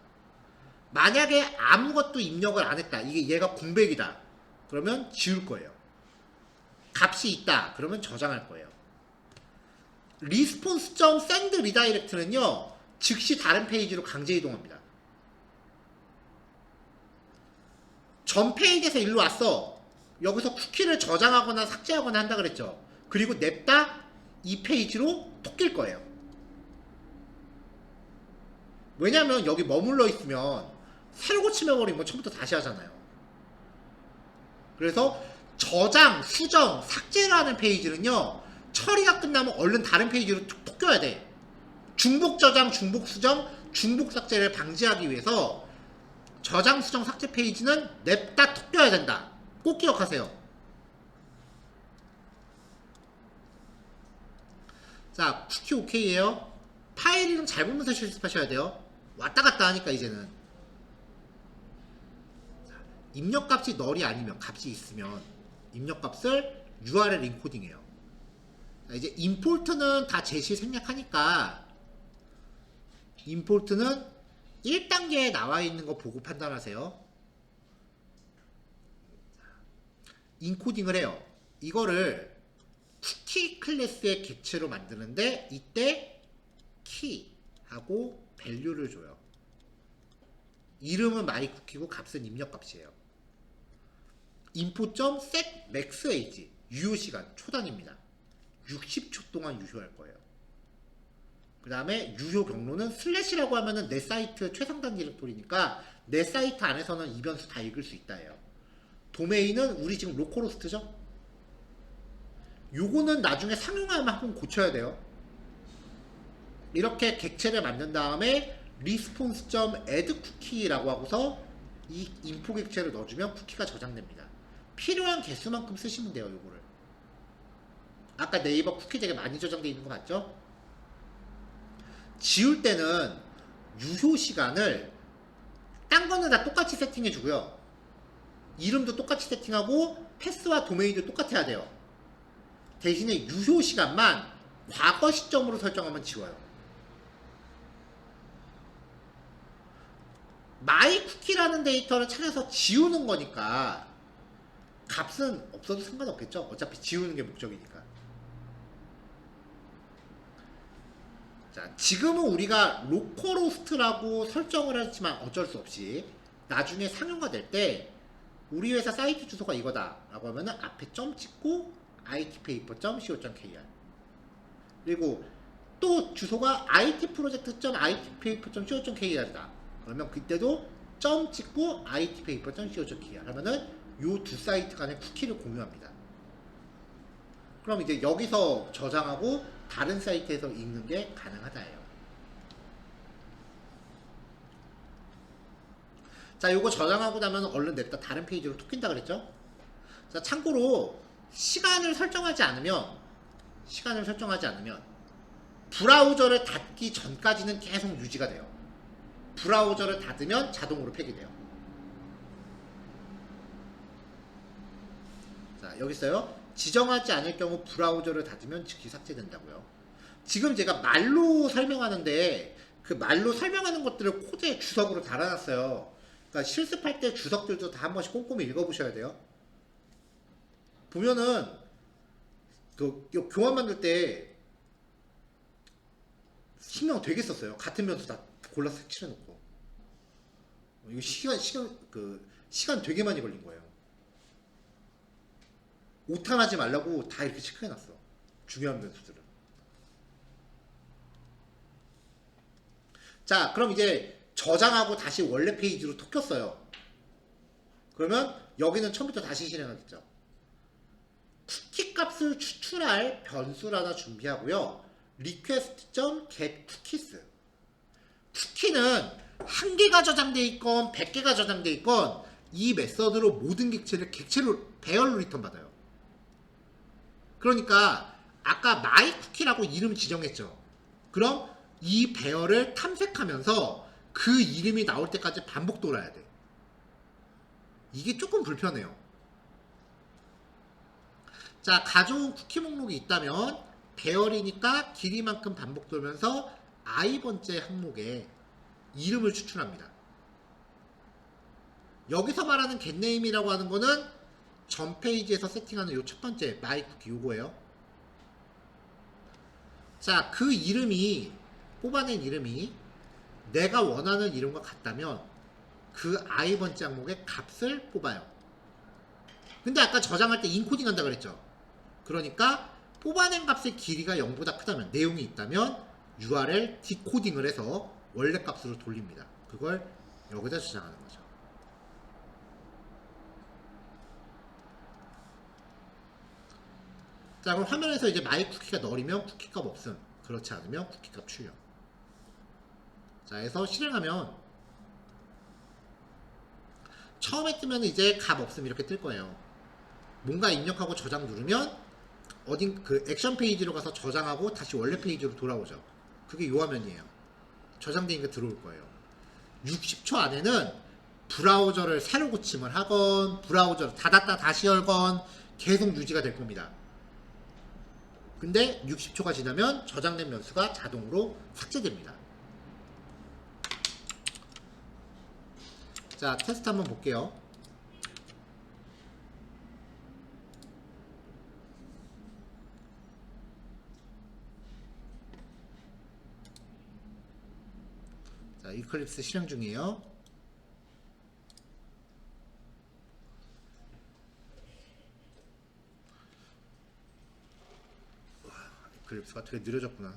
만약에 아무것도 입력을 안 했다. 이게 얘가 공백이다. 그러면 지울 거예요. 값이 있다. 그러면 저장할 거예요. response.send redirect는요. 즉시 다른 페이지로 강제 이동합니다. 전 페이지에서 일로 왔어. 여기서 쿠키를 저장하거나 삭제하거나 한다 그랬죠. 그리고 냅다 이 페이지로 톡낄 거예요. 왜냐면 여기 머물러 있으면 새로 고침해버리면 처음부터 다시 하잖아요. 그래서 저장, 수정, 삭제라는 페이지는요, 처리가 끝나면 얼른 다른 페이지로 톡 껴야 돼. 중복 저장, 중복 수정, 중복 삭제를 방지하기 위해서 저장, 수정, 삭제 페이지는 냅다 톡 껴야 된다. 꼭 기억하세요. 자, 쿠키 OK예요. 파일 이름 잘 보면서 실습하셔야 돼요. 왔다 갔다 하니까 이제는. 자, 입력값이 널이 아니면 값이 있으면 입력값을 URL 인코딩해요. 자, 이제 임포트는 다 제시 생략하니까 임포트는 1단계에 나와 있는 거 보고 판단하세요. 인코딩을 해요. 이거를 쿠키 클래스의 객체로 만드는데 이때 키하고 밸류를 줘요. 이름은 myCookie고 값은 입력값이에요. info.setMaxAge 유효시간 초단입니다. 60초 동안 유효할 거예요. 그 다음에 유효 경로는 슬래시라고 하면은 내 사이트 최상단 디렉토리니까 내 사이트 안에서는 이 변수 다 읽을 수 있다예요. 도메인은 우리 지금 로컬호스트죠? 요거는 나중에 상용화하면 한번 고쳐야 돼요. 이렇게 객체를 만든 다음에 response.addCookie라고 하고서 이 인포 객체를 넣어주면 쿠키가 저장됩니다. 필요한 개수만큼 쓰시면 돼요. 요거를 아까 네이버 쿠키 되게 많이 저장되어 있는 거 맞죠? 지울 때는 유효 시간을 딴 거는 다 똑같이 세팅해 주고요. 이름도 똑같이 세팅하고 패스와 도메인도 똑같아야 돼요. 대신에 유효 시간만 과거 시점으로 설정하면 지워요. myCookie라는 데이터를 찾아서 지우는 거니까 값은 없어도 상관없겠죠. 어차피 지우는 게 목적이니까. 자, 지금은 우리가 로컬호스트라고 설정을 했지만 어쩔 수 없이 나중에 상용화 될 때 우리 회사 사이트 주소가 이거다 라고 하면은 앞에 점 찍고 itpaper.co.kr 그리고 또 주소가 itproject.itpaper.co.kr이다 그러면 그때도 점 찍고 itpaper.co.kr 하면은 요 두 사이트 간의 쿠키를 공유합니다. 그럼 이제 여기서 저장하고 다른 사이트에서 읽는 게 가능하다예요. 자, 요거 저장하고 나면 얼른 냅다 다른 페이지로 톡 낀다 그랬죠? 자, 참고로 시간을 설정하지 않으면 브라우저를 닫기 전까지는 계속 유지가 돼요. 브라우저를 닫으면 자동으로 폐기돼요. 자, 여기 있어요. 지정하지 않을 경우 브라우저를 닫으면 즉시 삭제된다고요. 지금 제가 말로 설명하는데 그 말로 설명하는 것들을 코드에 주석으로 달아놨어요. 그러니까 실습할 때 주석들도 다 한 번씩 꼼꼼히 읽어보셔야 돼요. 보면은 그 교환 만들 때 신경 되게 썼어요. 같은 변수 다 골라서 색칠해놓고 이거 시간 되게 많이 걸린 거예요. 오탄하지 말라고 다 이렇게 체크해놨어. 중요한 변수들은. 자, 그럼 이제 저장하고 다시 원래 페이지로 톡 켰어요. 그러면 여기는 처음부터 다시 실행하겠죠. 쿠키 값을 추출할 변수를 하나 준비하고요. request.getCookies 쿠키는 1개가 저장돼 있건 100개가 저장돼 있건 이 메서드로 모든 객체를 배열로 리턴 받아요. 그러니까 아까 myCookie라고 이름 지정했죠. 그럼 이 배열을 탐색하면서 그 이름이 나올 때까지 반복 돌아야 돼. 이게 조금 불편해요. 자, 가져온 쿠키 목록이 있다면 배열이니까 길이만큼 반복 돌면서 i번째 항목에 이름을 추출합니다. 여기서 말하는 getName이라고 하는 거는 전 페이지에서 세팅하는 요 첫 번째 myCookie 요거예요. 자, 그 이름이 뽑아낸 이름이 내가 원하는 이름과 같다면 그 i번째 항목의 값을 뽑아요. 근데 아까 저장할 때 인코딩 한다 그랬죠. 그러니까 뽑아낸 값의 길이가 0보다 크다면, 내용이 있다면 URL 디코딩을 해서 원래 값으로 돌립니다. 그걸 여기다 저장하는 거죠. 자, 그럼 화면에서 이제 myCookie가 널이면 쿠키값 없음, 그렇지 않으면 쿠키값 출력. 자, 해서 실행하면 처음에 뜨면 이제 값 없음 이렇게 뜰 거예요. 뭔가 입력하고 저장 누르면 어딘 그 액션 페이지로 가서 저장하고 다시 원래 페이지로 돌아오죠. 그게 요 화면이에요. 저장되니까 들어올 거예요. 60초 안에는 브라우저를 새로 고침을 하건 브라우저를 닫았다 다시 열건 계속 유지가 될 겁니다. 근데 60초가 지나면 저장된 변수가 자동으로 삭제됩니다. 자, 테스트 한번 볼게요. 자, 이클립스 실행 중이에요. 와, 이클립스가 되게 느려졌구나.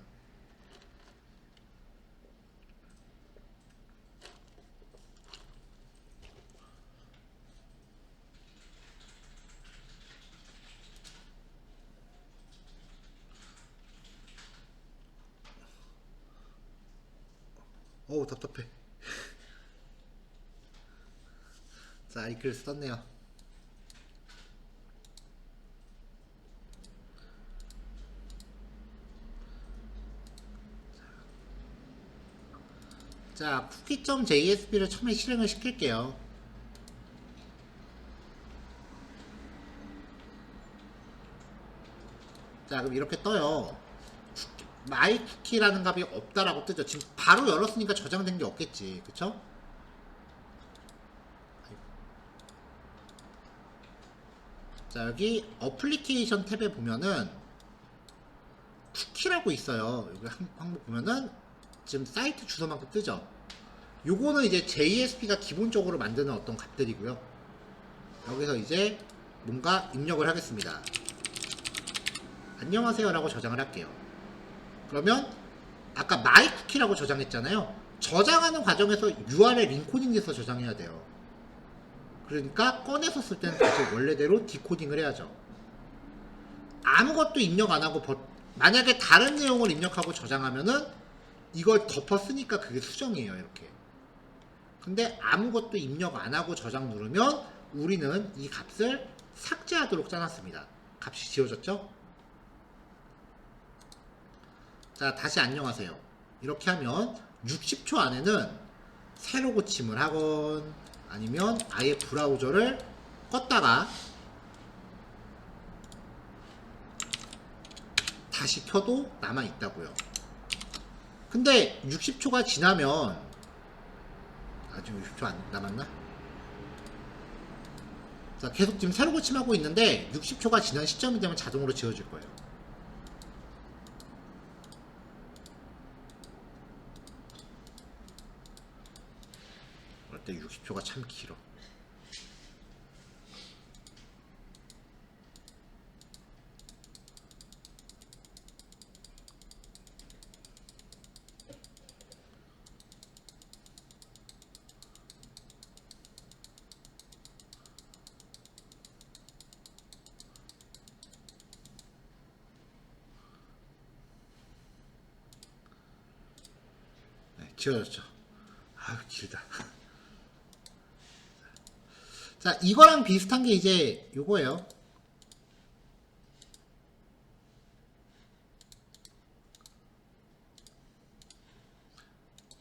어우, 답답해. 자, 이클립스 떴네요. 자, cookie.jsp를 처음에 실행을 시킬게요. 자, 그럼 이렇게 떠요. myCookie라는 값이 없다라고 뜨죠. 지금 바로 열었으니까 저장된 게 없겠지, 그쵸? 자, 여기 어플리케이션 탭에 보면은 쿠키라고 있어요. 여기 항목 보면은 지금 사이트 주소만큼 뜨죠. 요거는 이제 JSP가 기본적으로 만드는 어떤 값들이고요. 여기서 이제 뭔가 입력을 하겠습니다. 안녕하세요 라고 저장을 할게요. 그러면 아까 마이 쿠키라고 저장했잖아요. 저장하는 과정에서 URL 인코딩돼서 저장해야 돼요. 그러니까 꺼내서 쓸 때는 다시 원래대로 디코딩을 해야죠. 아무것도 입력 안 하고 만약에 다른 내용을 입력하고 저장하면은 이걸 덮어 쓰니까 그게 수정이에요. 이렇게. 근데 아무것도 입력 안 하고 저장 누르면 우리는 이 값을 삭제하도록 짜놨습니다. 값이 지워졌죠? 자, 다시 안녕하세요. 이렇게 하면 60초 안에는 새로 고침을 하건 아니면 아예 브라우저를 껐다가 다시 켜도 남아있다고요. 근데 60초가 지나면 아직 60초 안 남았나? 자, 계속 지금 새로 고침하고 있는데 60초가 지난 시점이 되면 자동으로 지워질 거예요. 그럴 때 60초가 참 길어. 지워졌죠. 아유, 길다. 자, 이거랑 비슷한 게 이제 요거예요.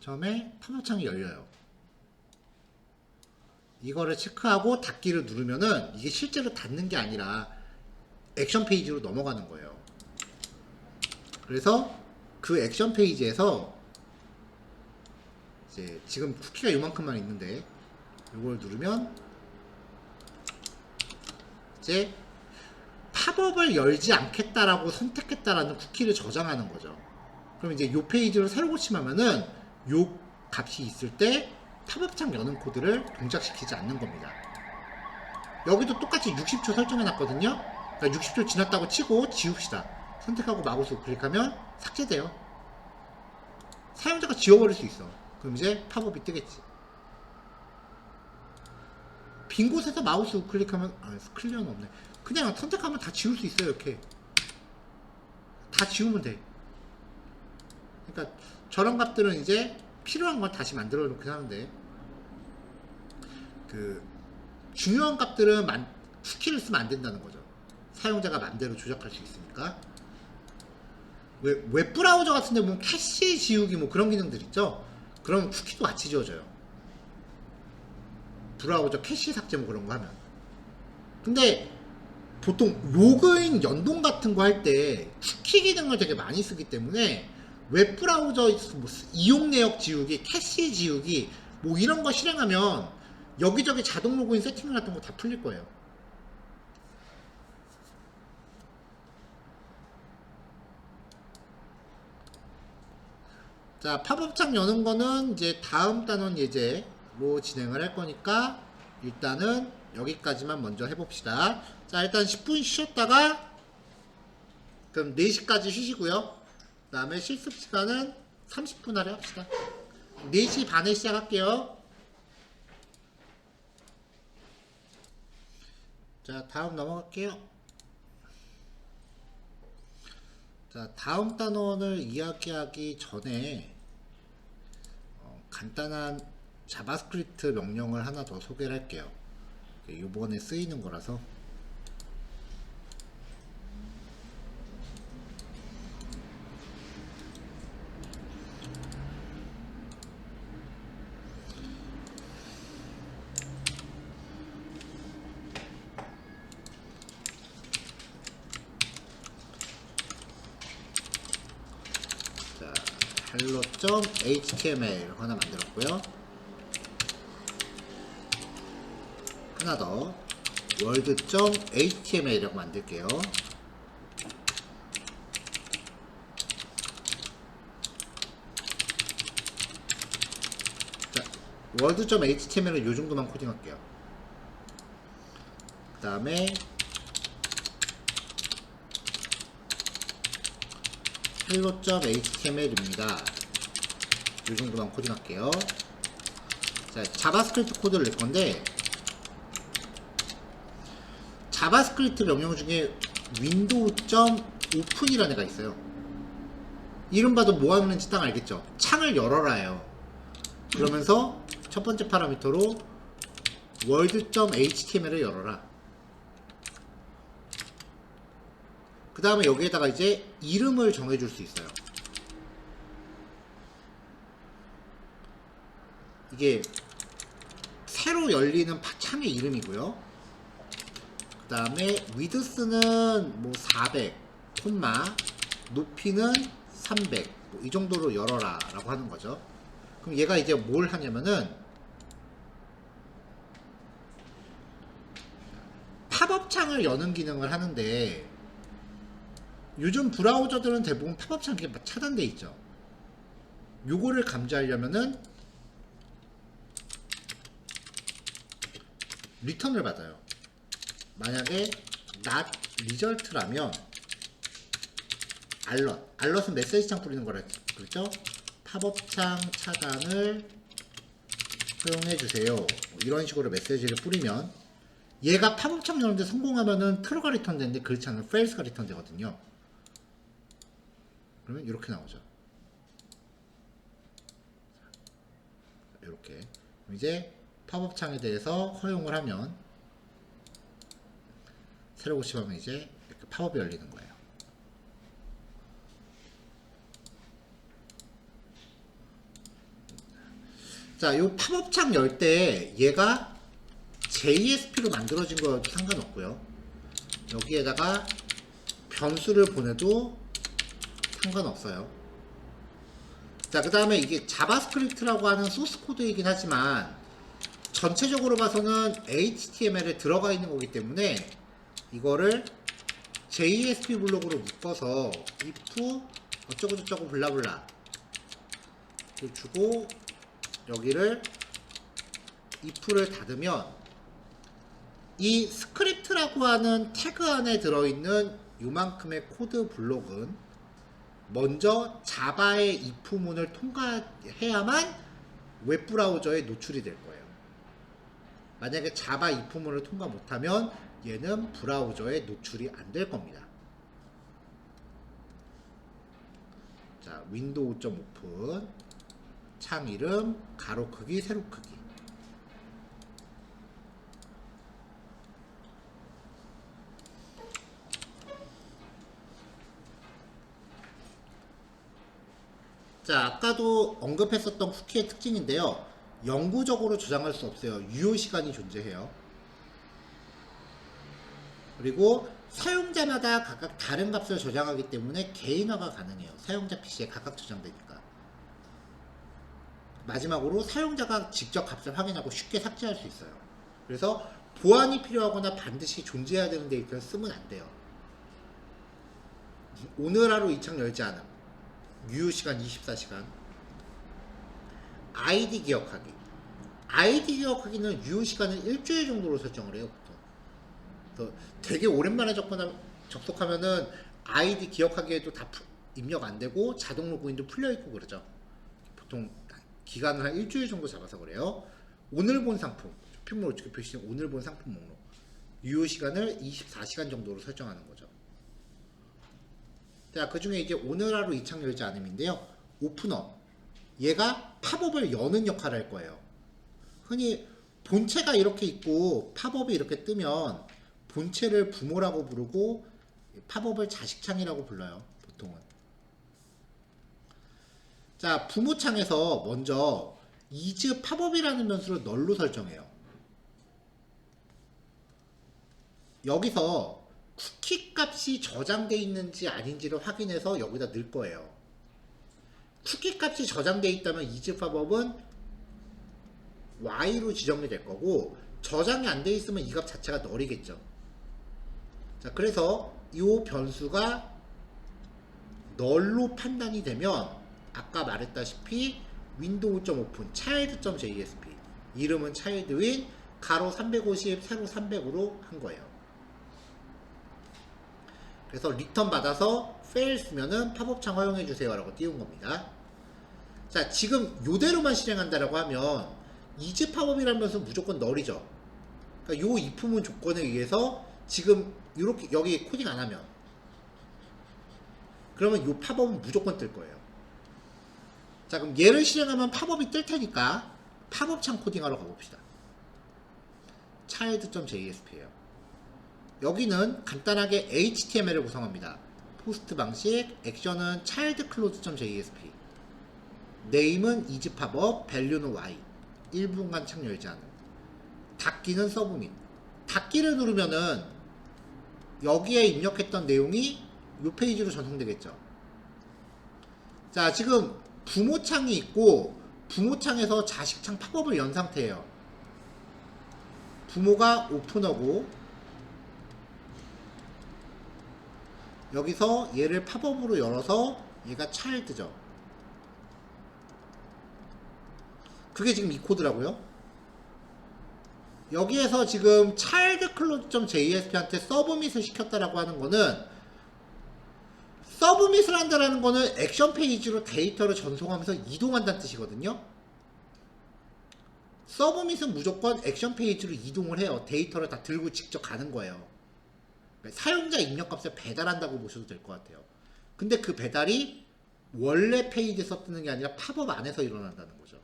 처음에 팝업창이 열려요. 이거를 체크하고 닫기를 누르면은 이게 실제로 닫는 게 아니라 액션 페이지로 넘어가는 거예요. 그래서 그 액션 페이지에서 이제 지금 쿠키가 요만큼만 있는데 이걸 누르면 이제 팝업을 열지 않겠다라고 선택했다라는 쿠키를 저장하는 거죠. 그럼 이제 요 페이지를 새로 고침하면은 요 값이 있을 때 팝업창 여는 코드를 동작시키지 않는 겁니다. 여기도 똑같이 60초 설정해 놨거든요. 그러니까 60초 지났다고 치고 지웁시다. 선택하고 마우스 클릭하면 삭제돼요. 사용자가 지워버릴 수 있어. 그럼 이제 팝업이 뜨겠지. 빈 곳에서 마우스 우클릭하면 클리어는 없네. 그냥 선택하면 다 지울 수 있어요. 이렇게 다 지우면 돼. 그러니까 저런 값들은 이제 필요한 건 다시 만들어 놓긴 하는데 그 중요한 값들은 쿠키를 쓰면 안 된다는 거죠. 사용자가 맘대로 조작할 수 있으니까. 웹브라우저 같은 데 보면 캐시 지우기 뭐 그런 기능들 있죠. 그럼 쿠키도 같이 지워져요. 브라우저 캐시 삭제 뭐 그런 거 하면. 근데 보통 로그인 연동 같은 거 할 때 쿠키 기능을 되게 많이 쓰기 때문에 웹브라우저 뭐 이용 내역 지우기, 캐시 지우기 뭐 이런 거 실행하면 여기저기 자동 로그인 세팅 같은 거 다 풀릴 거예요. 자, 팝업창 여는 거는 이제 다음 단원 예제로 진행을 할 거니까 일단은 여기까지만 먼저 해봅시다. 자, 일단 10분 쉬었다가 그럼 4시까지 쉬시고요. 그 다음에 실습 시간은 30분 하려 합시다. 4시 반에 시작할게요. 자, 다음 넘어갈게요. 자, 다음 단원을 이야기하기 전에 간단한 자바스크립트 명령을 하나 더 소개를 할게요. 이번에 쓰이는 거라서. hello.html 하나 만들었고요. 하나 더 world.html이라고 만들게요. 자, world.html은 요 정도만 코딩할게요. 그 다음에 hello.html입니다. 요 정도만 코딩할게요. 자, 자바스크립트 코드를 낼 건데, 자바스크립트 명령 중에 window.open이라는 애가 있어요. 이름 봐도 뭐 하는지 딱 알겠죠? 창을 열어라예요. 그러면서 첫 번째 파라미터로 world.html을 열어라. 그 다음에 여기에다가 이제 이름을 정해줄 수 있어요. 이게 새로 열리는 창의 이름이고요. 그 다음에 width는 뭐 400, 콤마, 높이는 300, 뭐 이 정도로 열어라 라고 하는 거죠. 그럼 얘가 이제 뭘 하냐면은 팝업 창을 여는 기능을 하는데, 요즘 브라우저들은 대부분 팝업 창이 차단돼 있죠. 요거를 감지하려면은 리턴을 받아요. 만약에 not result라면 alert, 메시지 창 뿌리는 거라 그랬죠. 팝업 창 차단을 허용해 주세요. 뭐 이런 식으로 메시지를 뿌리면 얘가 팝업 창 여는데 성공하면은 true가 리턴 되는데 그렇지 않으면 false가 리턴 되거든요. 그러면 이렇게 나오죠. 이렇게 이제 팝업 창에 대해서 허용을 하면, 새로 고침하면 이제 이렇게 팝업이 열리는 거예요. 자, 요 팝업 창 열 때 얘가 JSP로 만들어진 거여도 상관없고요. 여기에다가 변수를 보내도 상관없어요. 자, 그 다음에 이게 자바스크립트라고 하는 소스 코드이긴 하지만 전체적으로 봐서는 HTML에 들어가 있는 거기 때문에 이거를 JSP 블록으로 묶어서 if 어쩌고저쩌고 블라블라 주고 여기를 if를 닫으면 이 스크립트라고 하는 태그 안에 들어있는 요만큼의 코드 블록은 먼저 자바의 if문을 통과해야만 웹브라우저에 노출이 될 거예요. 만약에 자바 if문을 통과 못하면 얘는 브라우저에 노출이 안 될 겁니다. 자, window.open 창 이름 가로 크기 세로 크기. 자, 아까도 언급했었던 쿠키의 특징인데요. 영구적으로 저장할 수 없어요. 유효시간이 존재해요. 그리고 사용자마다 각각 다른 값을 저장하기 때문에 개인화가 가능해요. 사용자 PC에 각각 저장되니까. 마지막으로 사용자가 직접 값을 확인하고 쉽게 삭제할 수 있어요. 그래서 보안이 필요하거나 반드시 존재해야 되는 데이터를 쓰면 안 돼요. 오늘 하루 이 창 열지 않음. 유효시간 24시간. 아이디 기억하기. 아이디 기억하기는 유효시간을 일주일 정도로 설정을 해요, 보통. 그래서 되게 오랜만에 접속하면은 아이디 기억하기에도 다 입력 안 되고 자동 로그인도 풀려 있고 그러죠. 보통 기간을 한 일주일 정도 잡아서 그래요. 오늘 본 상품, 쇼핑몰 우측에 표시된 오늘 본 상품 목록. 유효시간을 24시간 정도로 설정하는 거죠. 자, 그 중에 이제 오늘 하루 이 창 열지 않음인데요. 오픈업. 얘가 팝업을 여는 역할을 할 거예요. 흔히 본체가 이렇게 있고 팝업이 이렇게 뜨면 본체를 부모라고 부르고 팝업을 자식창이라고 불러요. 보통은. 자, 부모창에서 먼저 is 팝업이라는 변수를 널로 설정해요. 여기서 쿠키 값이 저장되어 있는지 아닌지를 확인해서 여기다 넣을 거예요. 쿠키 값이 저장되어 있다면 is 팝업은 y로 지정이 될 거고, 저장이 안 돼 있으면 이 값 자체가 널이겠죠. 자, 그래서 이 변수가 널로 판단이 되면 아까 말했다시피 윈도우.오픈 child.jsp 이름은 childwin 가로 350 세로 300으로 한 거예요. 그래서 리턴 받아서 fail 쓰면은 팝업창 허용해 주세요 라고 띄운 겁니다. 자, 지금 요대로만 실행한다라고 하면 이즈 팝업이라는 변수는 무조건 널이죠. 그러니까 요 if문 조건에 의해서 지금 이렇게 여기 코딩 안 하면 그러면 요 팝업은 무조건 뜰 거예요. 자, 그럼 얘를 실행하면 팝업이 뜰 테니까 팝업창 코딩하러 가봅시다. child.jsp예요. 여기는 간단하게 HTML을 구성합니다. 포스트 방식, 액션은 childclose.jsp, name은 isPopUp, value는 y, 1분간 창 열지 않음, 닫기는 서브밋. 닫기를 누르면은 여기에 입력했던 내용이 이 페이지로 전송되겠죠. 자, 지금 부모창이 있고 부모창에서 자식창 팝업을 연 상태예요. 부모가 오픈하고 여기서 얘를 팝업으로 열어서 얘가 child죠. 그게 지금 이 코드라고요. 여기에서 지금 childclose.jsp한테 서브밋을 시켰다라고 하는 거는, 서브밋을 한다라는 거는 액션 페이지로 데이터를 전송하면서 이동한다는 뜻이거든요. 서브밋은 무조건 액션 페이지로 이동을 해요. 데이터를 다 들고 직접 가는 거예요. 그러니까 사용자 입력값을 배달한다고 보셔도 될 것 같아요. 근데 그 배달이 원래 페이지에서 뜨는 게 아니라 팝업 안에서 일어난다는 거죠.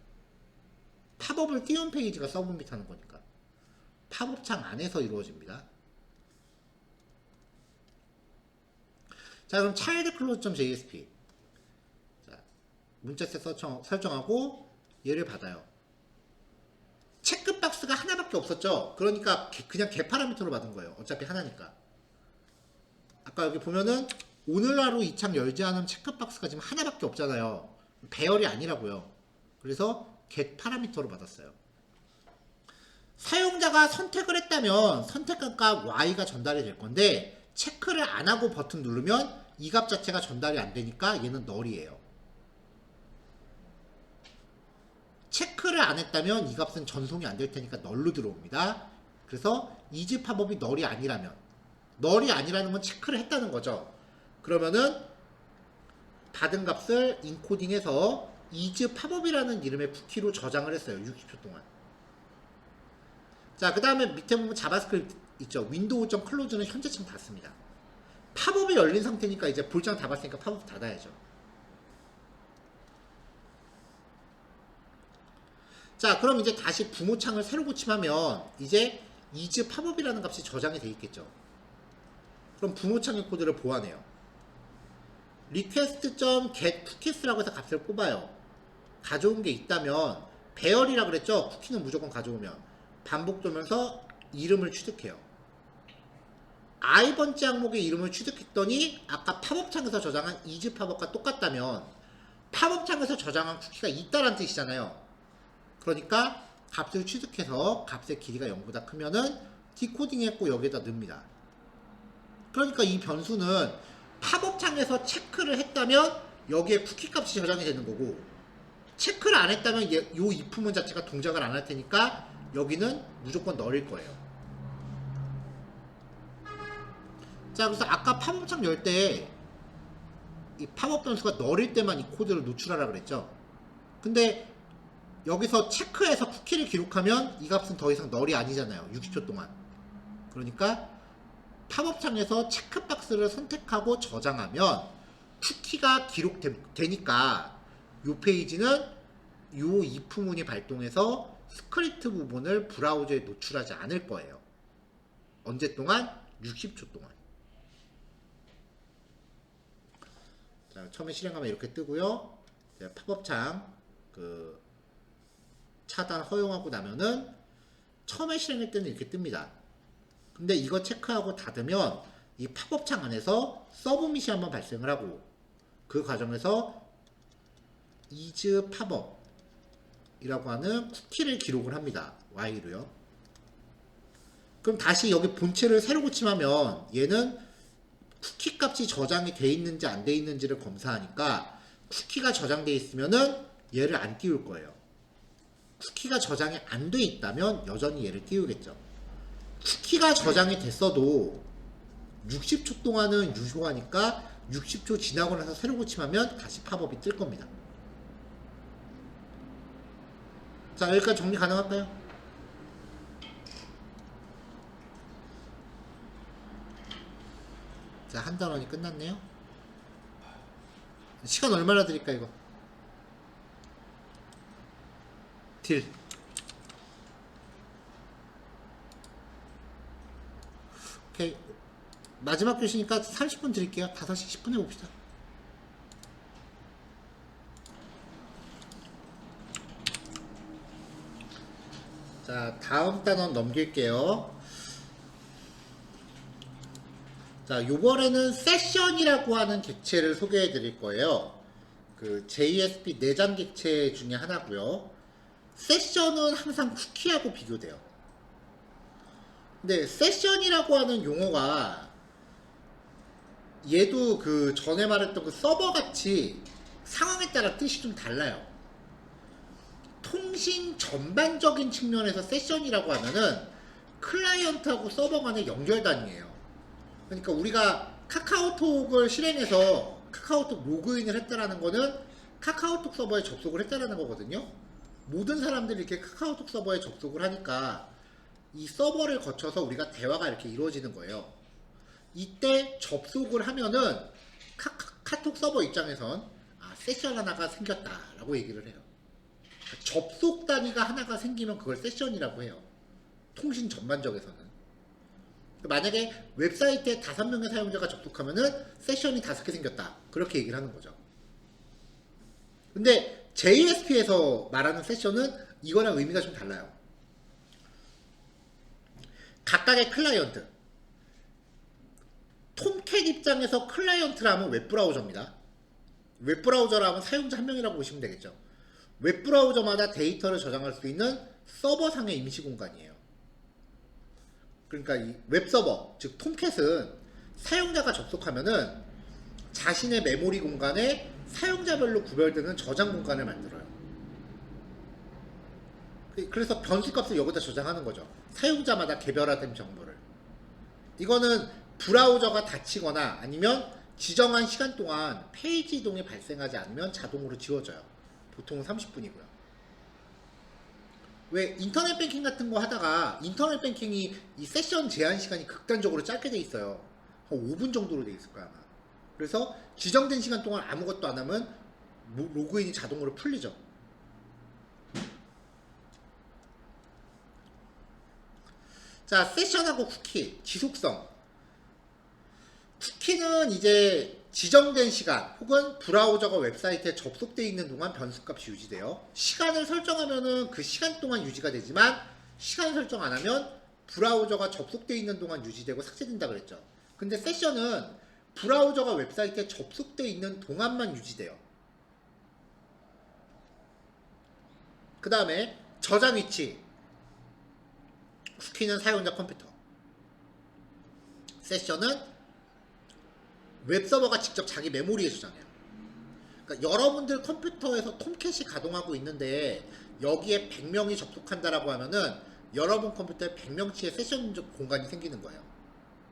팝업을 띄운 페이지가 서브밋 하는 거니까 팝업창 안에서 이루어집니다. 자, 그럼 childclose.jsp, 자, 문자셋 설정하고 얘를 받아요. 체크박스가 하나밖에 없었죠. 그러니까 그냥 개 파라미터로 받은 거예요. 어차피 하나니까. 아까 여기 보면은 오늘 하루 이 창 열지 않은 체크박스가 지금 하나밖에 없잖아요. 배열이 아니라고요. 그래서 get 파라미터로 받았어요. 사용자가 선택을 했다면 선택한 값 y가 전달이 될 건데, 체크를 안 하고 버튼 누르면 이 값 자체가 전달이 안 되니까 얘는 널이에요. 체크를 안 했다면 이 값은 전송이 안 될 테니까 널로 들어옵니다. 그래서 이즈 팝업이 널이 아니라면, 널이 아니라는 건 체크를 했다는 거죠. 그러면은 받은 값을 인코딩해서 이즈 팝업이라는 이름의 쿠키로 저장을 했어요. 60초 동안. 자, 그 다음에 밑에 보면 자바스크립트 있죠. 윈도우.close는 현재층 닫습니다. 팝업이 열린 상태니까 이제 볼장 다 봤으니까 팝업 닫아야죠. 자, 그럼 이제 다시 부모창을 새로 고침하면 이제 is 팝업이라는 값이 저장이 돼 있겠죠. 그럼 부모창의 코드를 보완해요. request.get cookies라고 해서 값을 뽑아요. 가져온 게 있다면, 배열이라 그랬죠. 쿠키는 무조건 가져오면 반복 돌면서 이름을 취득해요. i번째 항목의 이름을 취득했더니 아까 팝업창에서 저장한 is 팝업과 똑같다면 팝업창에서 저장한 쿠키가 있다란 뜻이잖아요. 그러니까 값을 취득해서 값의 길이가 0보다 크면은 디코딩했고 여기에다 넣습니다. 그러니까 이 변수는 팝업창에서 체크를 했다면 여기에 쿠키 값이 저장이 되는 거고, 체크를 안 했다면 요 if문 자체가 동작을 안 할 테니까 여기는 무조건 널일 거예요. 자, 그래서 아까 팝업창 열 때 이 팝업 변수가 널일 때만 이 코드를 노출하라 그랬죠. 근데 여기서 체크해서 쿠키를 기록하면 이 값은 더 이상 널이 아니잖아요. 60초 동안. 그러니까 팝업창에서 체크박스를 선택하고 저장하면 쿠키가 기록되니까 이 페이지는 이 if문이 발동해서 스크립트 부분을 브라우저에 노출하지 않을 거예요. 언제 동안? 60초 동안. 자, 처음에 실행하면 이렇게 뜨고요. 팝업창 차단 허용하고 나면은 처음에 실행할 때는 이렇게 뜹니다. 근데 이거 체크하고 닫으면 이 팝업창 안에서 서브밋이 한번 발생을 하고, 그 과정에서 is 팝업 이라고 하는 쿠키를 기록을 합니다. y로요. 그럼 다시 여기 본체를 새로 고침하면 얘는 쿠키 값이 저장이 돼 있는지 안 돼 있는지를 검사하니까 쿠키가 저장돼 있으면은 얘를 안 띄울 거예요. 쿠키가 저장이 안 돼 있다면 여전히 얘를 띄우겠죠. 쿠키가 저장이 됐어도 60초 동안은 유효하니까 60초 지나고 나서 새로 고침하면 다시 팝업이 뜰 겁니다. 자, 여기까지 정리 가능할까요? 자, 한 단원이 끝났네요. 시간 얼마나 드릴까 이거? 딜. 오케이. 마지막 교시니까 30분 드릴게요. 5시 10분 해봅시다. 자, 다음 단원 넘길게요. 자, 요번에는 세션이라고 하는 객체를 소개해 드릴 거예요. 그 JSP 내장 객체 중에 하나고요. 세션은 항상 쿠키하고 비교돼요. 근데 세션이라고 하는 용어가 얘도 그 전에 말했던 그 서버 같이 상황에 따라 뜻이 좀 달라요. 통신 전반적인 측면에서 세션이라고 하면은 클라이언트하고 서버 간의 연결단이에요. 그러니까 우리가 카카오톡을 실행해서 카카오톡 로그인을 했다라는 거는 카카오톡 서버에 접속을 했다라는 거거든요. 모든 사람들이 이렇게 카카오톡 서버에 접속을 하니까 이 서버를 거쳐서 우리가 대화가 이렇게 이루어지는 거예요. 이때 접속을 하면은 카톡 서버 입장에선 세션 하나가 생겼다라고 얘기를 해요. 접속 단위가 하나가 생기면 그걸 세션이라고 해요. 통신 전반적에서는. 만약에 웹사이트에 5명의 사용자가 접속하면은 세션이 5개 생겼다. 그렇게 얘기를 하는 거죠. 근데 JSP에서 말하는 세션은 이거랑 의미가 좀 달라요. 각각의 클라이언트. 톰캣 입장에서 클라이언트라면 웹브라우저입니다. 웹브라우저라면 사용자 한 명이라고 보시면 되겠죠. 웹브라우저마다 데이터를 저장할 수 있는 서버상의 임시 공간이에요. 그러니까 이 웹서버, 즉 톰캣은 사용자가 접속하면은 자신의 메모리 공간에 사용자별로 구별되는 저장 공간을 만들어요. 그래서 변수값을 여기다 저장하는 거죠. 사용자마다 개별화된 정보를. 이거는 브라우저가 닫히거나 아니면 지정한 시간 동안 페이지 이동이 발생하지 않으면 자동으로 지워져요. 보통은 30분이고요. 왜 인터넷 뱅킹 같은 거 하다가 인터넷 뱅킹이 이 세션 제한 시간이 극단적으로 짧게 돼 있어요. 한 5분 정도로 돼 있을 거야 아마. 그래서 지정된 시간 동안 아무것도 안 하면 로그인이 자동으로 풀리죠. 자, 세션하고 쿠키, 지속성. 쿠키는 이제 지정된 시간 혹은 브라우저가 웹사이트에 접속되어 있는 동안 변수값이 유지돼요. 시간을 설정하면은 그 시간 동안 유지가 되지만 시간 설정 안 하면 브라우저가 접속되어 있는 동안 유지되고 삭제된다 그랬죠. 근데 세션은 브라우저가 웹사이트에 접속되어 있는 동안만 유지돼요. 그 다음에 저장 위치. 쿠키는 사용자 컴퓨터. 세션은 웹서버가 직접 자기 메모리에 저장해요. 그러니까 여러분들 컴퓨터에서 톰캣이 가동하고 있는데 여기에 100명이 접속한다라고 하면은 여러분 컴퓨터에 100명치의 세션 공간이 생기는 거예요.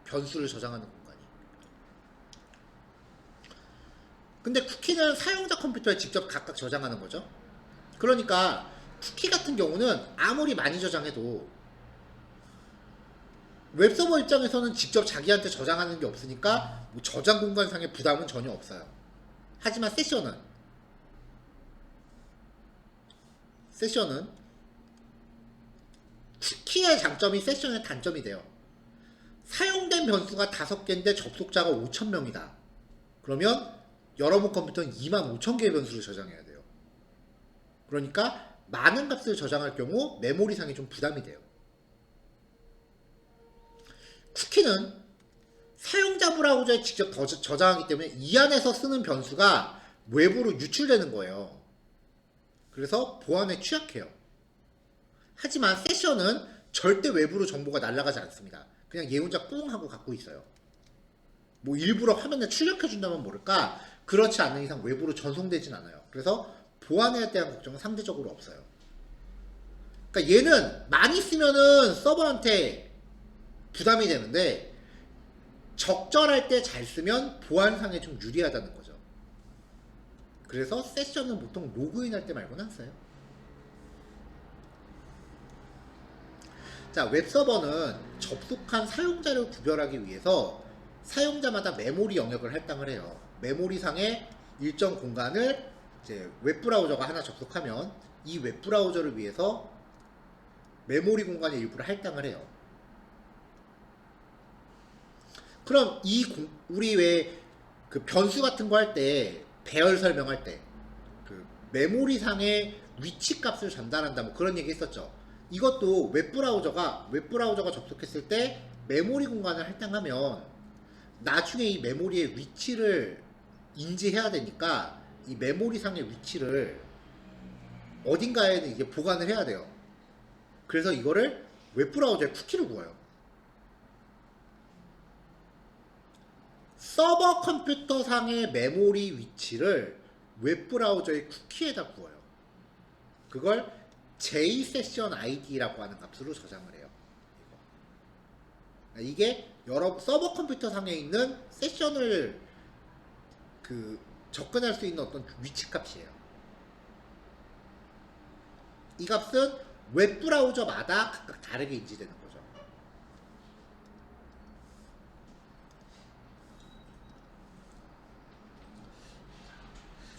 변수를 저장하는 공간이. 근데 쿠키는 사용자 컴퓨터에 직접 각각 저장하는 거죠. 그러니까 쿠키 같은 경우는 아무리 많이 저장해도 웹서버 입장에서는 직접 자기한테 저장하는 게 없으니까 뭐 저장 공간상의 부담은 전혀 없어요. 하지만 세션은 쿠키의 장점이 세션의 단점이 돼요. 사용된 변수가 5개인데 접속자가 5,000명이다. 그러면 여러분 컴퓨터는 25,000개의 변수를 저장해야 돼요. 그러니까 많은 값을 저장할 경우 메모리상이 좀 부담이 돼요. 쿠키는 사용자 브라우저에 직접 저장하기 때문에 이 안에서 쓰는 변수가 외부로 유출되는 거예요. 그래서 보안에 취약해요. 하지만 세션은 절대 외부로 정보가 날아가지 않습니다. 그냥 얘 혼자 뿡 하고 갖고 있어요. 뭐 일부러 화면에 출력해준다면 모를까 그렇지 않는 이상 외부로 전송되진 않아요. 그래서 보안에 대한 걱정은 상대적으로 없어요. 그러니까 얘는 많이 쓰면은 서버한테 부담이 되는데 적절할 때 잘 쓰면 보안상에 좀 유리하다는 거죠. 그래서 세션은 보통 로그인 할 때 말고는 안 써요. 자, 웹서버는 접속한 사용자를 구별하기 위해서 사용자마다 메모리 영역을 할당을 해요. 메모리상의 일정 공간을 이제 웹브라우저가 하나 접속하면 이 웹브라우저를 위해서 메모리 공간의 일부를 할당을 해요. 그럼 우리 왜 그 변수 같은 거 할 때 배열 설명할 때 그 메모리상의 위치 값을 전달한다 뭐 그런 얘기 했었죠. 이것도 웹브라우저가 접속했을 때 메모리 공간을 할당하면 나중에 이 메모리의 위치를 인지해야 되니까 이 메모리상의 위치를 어딘가에 이제 보관을 해야 돼요. 그래서 이거를 웹브라우저에 쿠키를 구워요. 서버 컴퓨터 상의 메모리 위치를 웹브라우저의 쿠키에다 구워요. 그걸 JSession ID라고 하는 값으로 저장을 해요. 이게 여러 서버 컴퓨터 상에 있는 세션을 접근할 수 있는 어떤 위치 값이에요. 이 값은 웹브라우저마다 각각 다르게 인지되는 거죠.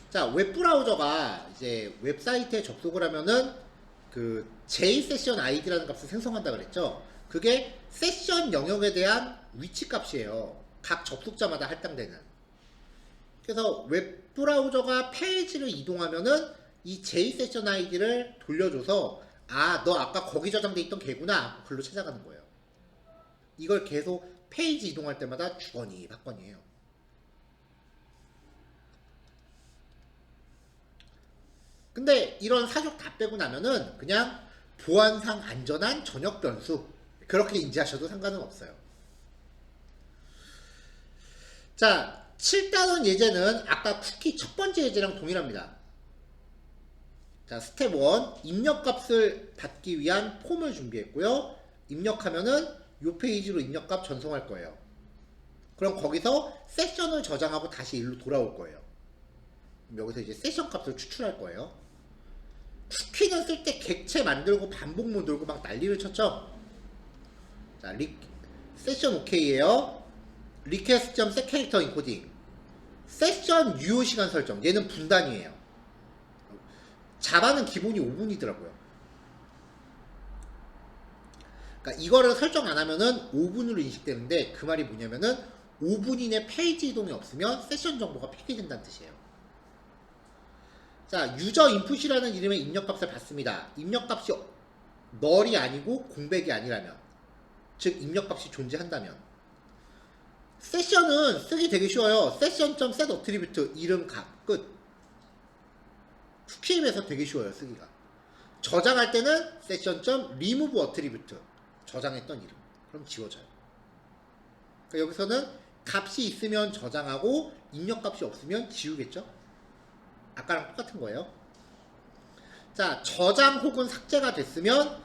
자, 웹브라우저가 이제 웹사이트에 접속을 하면은 그 JSession ID라는 값을 생성한다 그랬죠. 그게 세션 영역에 대한 위치 값이에요. 각 접속자마다 할당되는. 그래서 웹브라우저가 페이지를 이동하면은 이 JSession ID를 돌려줘서 아, 너 아까 거기 저장돼 있던 걔구나. 글로 찾아가는 거예요. 이걸 계속 페이지 이동할 때마다 주거니 받거니예요. 근데 이런 사족 다 빼고 나면은 그냥 보안상 안전한 전역 변수 그렇게 인지하셔도 상관은 없어요. 자, 7단원 예제는 아까 쿠키 첫 번째 예제랑 동일합니다. 자, 스텝 1 입력값을 받기 위한 폼을 준비했고요. 입력하면은 이 페이지로 입력값 전송할 거예요. 그럼 거기서 세션을 저장하고 다시 일로 돌아올 거예요. 여기서 이제 세션 값을 추출할 거예요. 쿠키는 쓸 때 객체 만들고 반복문 돌고 막 난리를 쳤죠. 자, 세션 OK예요. request.set 캐릭터 인코딩. 세션 유효 시간 설정. 얘는 분단위예요. 자바는 기본이 5분이더라고요. 그러니까 이거를 설정 안 하면은 5분으로 인식되는데 그 말이 뭐냐면은 5분 이내 페이지 이동이 없으면 세션 정보가 폐기된다는 뜻이에요. 자, 유저 인풋이라는 이름의 입력값을 받습니다. 입력값이 널이 아니고 공백이 아니라면, 즉 입력값이 존재한다면. 세션은 쓰기 되게 쉬워요. session.set attribute 이름 값 끝. QPM에서 되게 쉬워요, 쓰기가. 저장할 때는 session.remove attribute 저장했던 이름. 그럼 지워져요. 그러니까 여기서는 값이 있으면 저장하고 입력값이 없으면 지우겠죠? 아까랑 똑같은 거예요. 자, 저장 혹은 삭제가 됐으면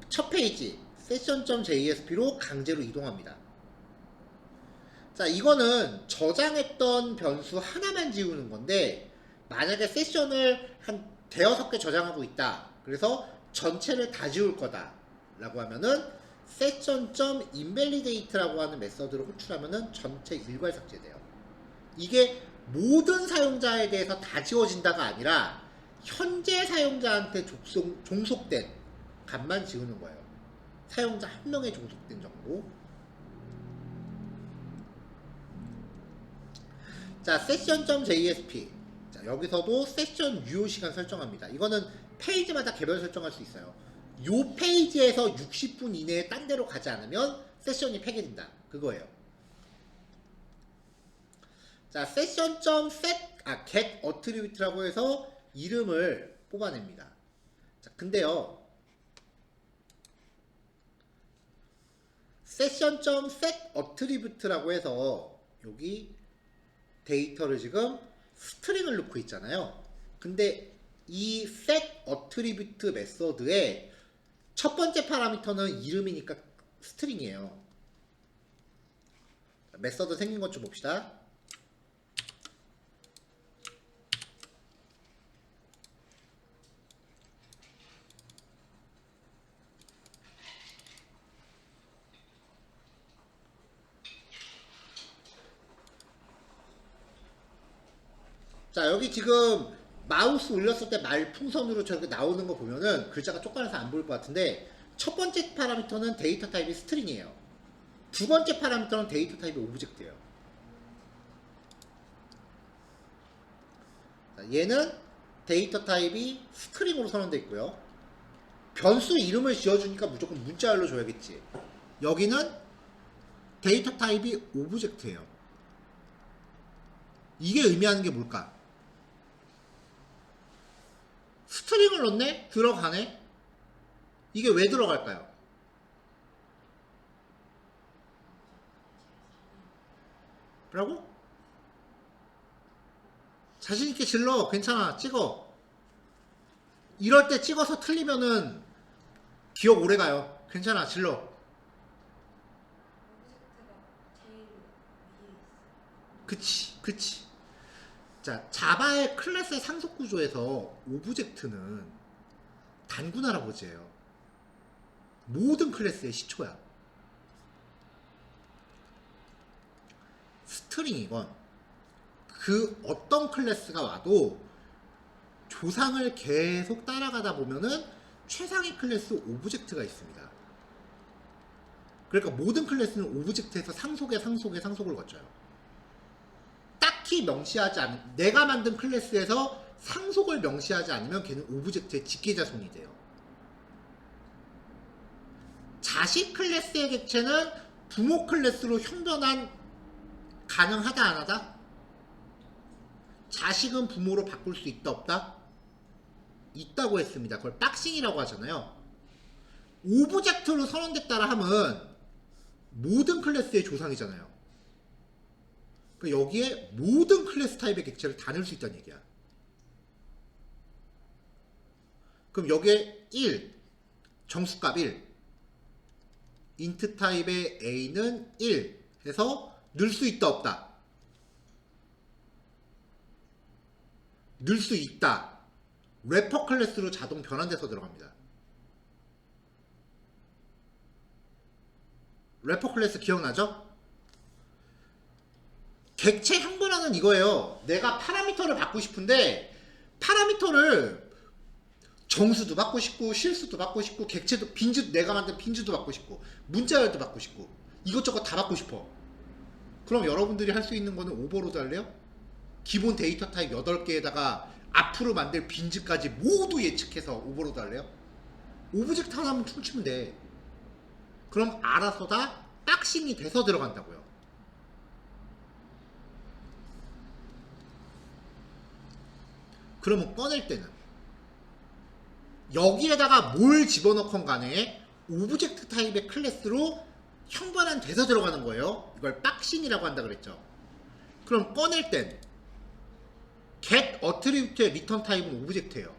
첫 페이지 session.jsp로 강제로 이동합니다. 자, 이거는 저장했던 변수 하나만 지우는 건데 만약에 세션을 한 대여섯 개 저장하고 있다. 그래서 전체를 다 지울 거다 라고 하면은 session.invalidate라고 하는 메서드를 호출하면은 전체 일괄 삭제돼요. 이게 모든 사용자에 대해서 다 지워진다가 아니라 현재 사용자한테 종속된 값만 지우는 거예요. 사용자 한 명에 종속된 정보. 자, session.jsp. 자, 여기서도 세션 유효 시간 설정합니다. 이거는 페이지마다 개별 설정할 수 있어요. 요 페이지에서 60분 이내에 딴 데로 가지 않으면 세션이 폐기된다. 그거예요. 자, get attribute라고 해서 이름을 뽑아냅니다. 자, 근데요. session.setAttribute라고 해서 여기 데이터를 지금 스트링을 넣고 있잖아요. 근데 이 setAttribute 메서드의 첫 번째 파라미터는 이름이니까 스트링이에요. 메서드 생긴 것 좀 봅시다. 자, 여기 지금 마우스 올렸을 때 말풍선으로 저렇게 나오는 거 보면은 글자가 쪼까라서 안 보일 것 같은데, 첫 번째 파라미터는 데이터 타입이 스트링이에요. 두 번째 파라미터는 데이터 타입이 오브젝트예요. 자, 얘는 데이터 타입이 스트링으로 선언되어 있고요. 변수 이름을 지어주니까 무조건 문자열로 줘야겠지. 여기는 데이터 타입이 오브젝트예요. 이게 의미하는 게 뭘까? 스트링을 넣네? 들어가네? 이게 왜 들어갈까요? 뭐라고? 자신있게 질러. 괜찮아. 찍어. 이럴 때 찍어서 틀리면은 기억 오래가요. 괜찮아. 질러. 그치. 자, 자바의 클래스의 상속 구조에서 오브젝트는 단군 할아버지예요. 모든 클래스의 시초야. 스트링이건 그 어떤 클래스가 와도 조상을 계속 따라가다 보면은 최상위 클래스 오브젝트가 있습니다. 그러니까 모든 클래스는 오브젝트에서 상속을 거쳐요. 딱히 명시하지 않은, 내가 만든 클래스에서 상속을 명시하지 않으면 걔는 오브젝트의 직계자손이 돼요. 자식 클래스의 객체는 부모 클래스로 형변환 가능하다 안 하다? 자식은 부모로 바꿀 수 있다 없다? 있다고 했습니다. 그걸 박싱이라고 하잖아요. 오브젝트로 선언됐다라 함은 모든 클래스의 조상이잖아요. 그러니까 여기에 모든 클래스 타입의 객체를 다 넣을 수 있다는 얘기야. 그럼 여기에 1, 정수값 1, 인트 타입의 a는 1 해서 넣을 수 있다 없다? 넣을 수 있다. 래퍼 클래스로 자동 변환돼서 들어갑니다. 래퍼 클래스 기억나죠? 객체 형변화는 이거예요. 내가 파라미터를 받고 싶은데 파라미터를 정수도 받고 싶고 실수도 받고 싶고 객체도 빈주, 내가 만든 빈주도 받고 싶고 문자열도 받고 싶고 이것저것 다 받고 싶어. 그럼 여러분들이 할 수 있는 거는 오버로드 할래요? 기본 데이터 타입 8개에다가 앞으로 만들 빈즈까지 모두 예측해서 오버로드 할래요? 오브젝트 하나만 춤추면 돼. 그럼 알아서 다 박싱이 돼서 들어간다고요. 그러면 꺼낼 때는 여기에다가 뭘 집어넣건 간에 오브젝트 타입의 클래스로 형변환 돼서 들어가는 거예요. 이걸 박싱이라고 한다 그랬죠. 그럼 꺼낼 땐 get attribute의 리턴 타입은 오브젝트예요.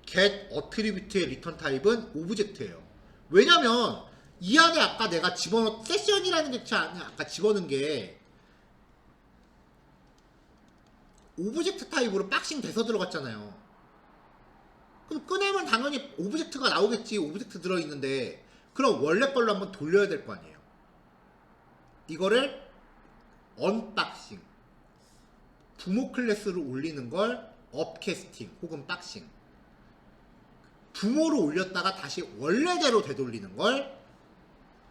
get attribute의 리턴 타입은 오브젝트예요. 왜냐면 이 안에 아까 내가 집어넣은 세션이라는 객체 안에 아까 집어넣은 게 오브젝트 타입으로 박싱 돼서 들어갔잖아요. 그럼 꺼내면 당연히 오브젝트가 나오겠지. 오브젝트 들어있는데 그럼 원래 걸로 한번 돌려야 될 거 아니에요. 이거를 언박싱, 부모 클래스로 올리는 걸 업캐스팅 혹은 박싱, 부모로 올렸다가 다시 원래대로 되돌리는 걸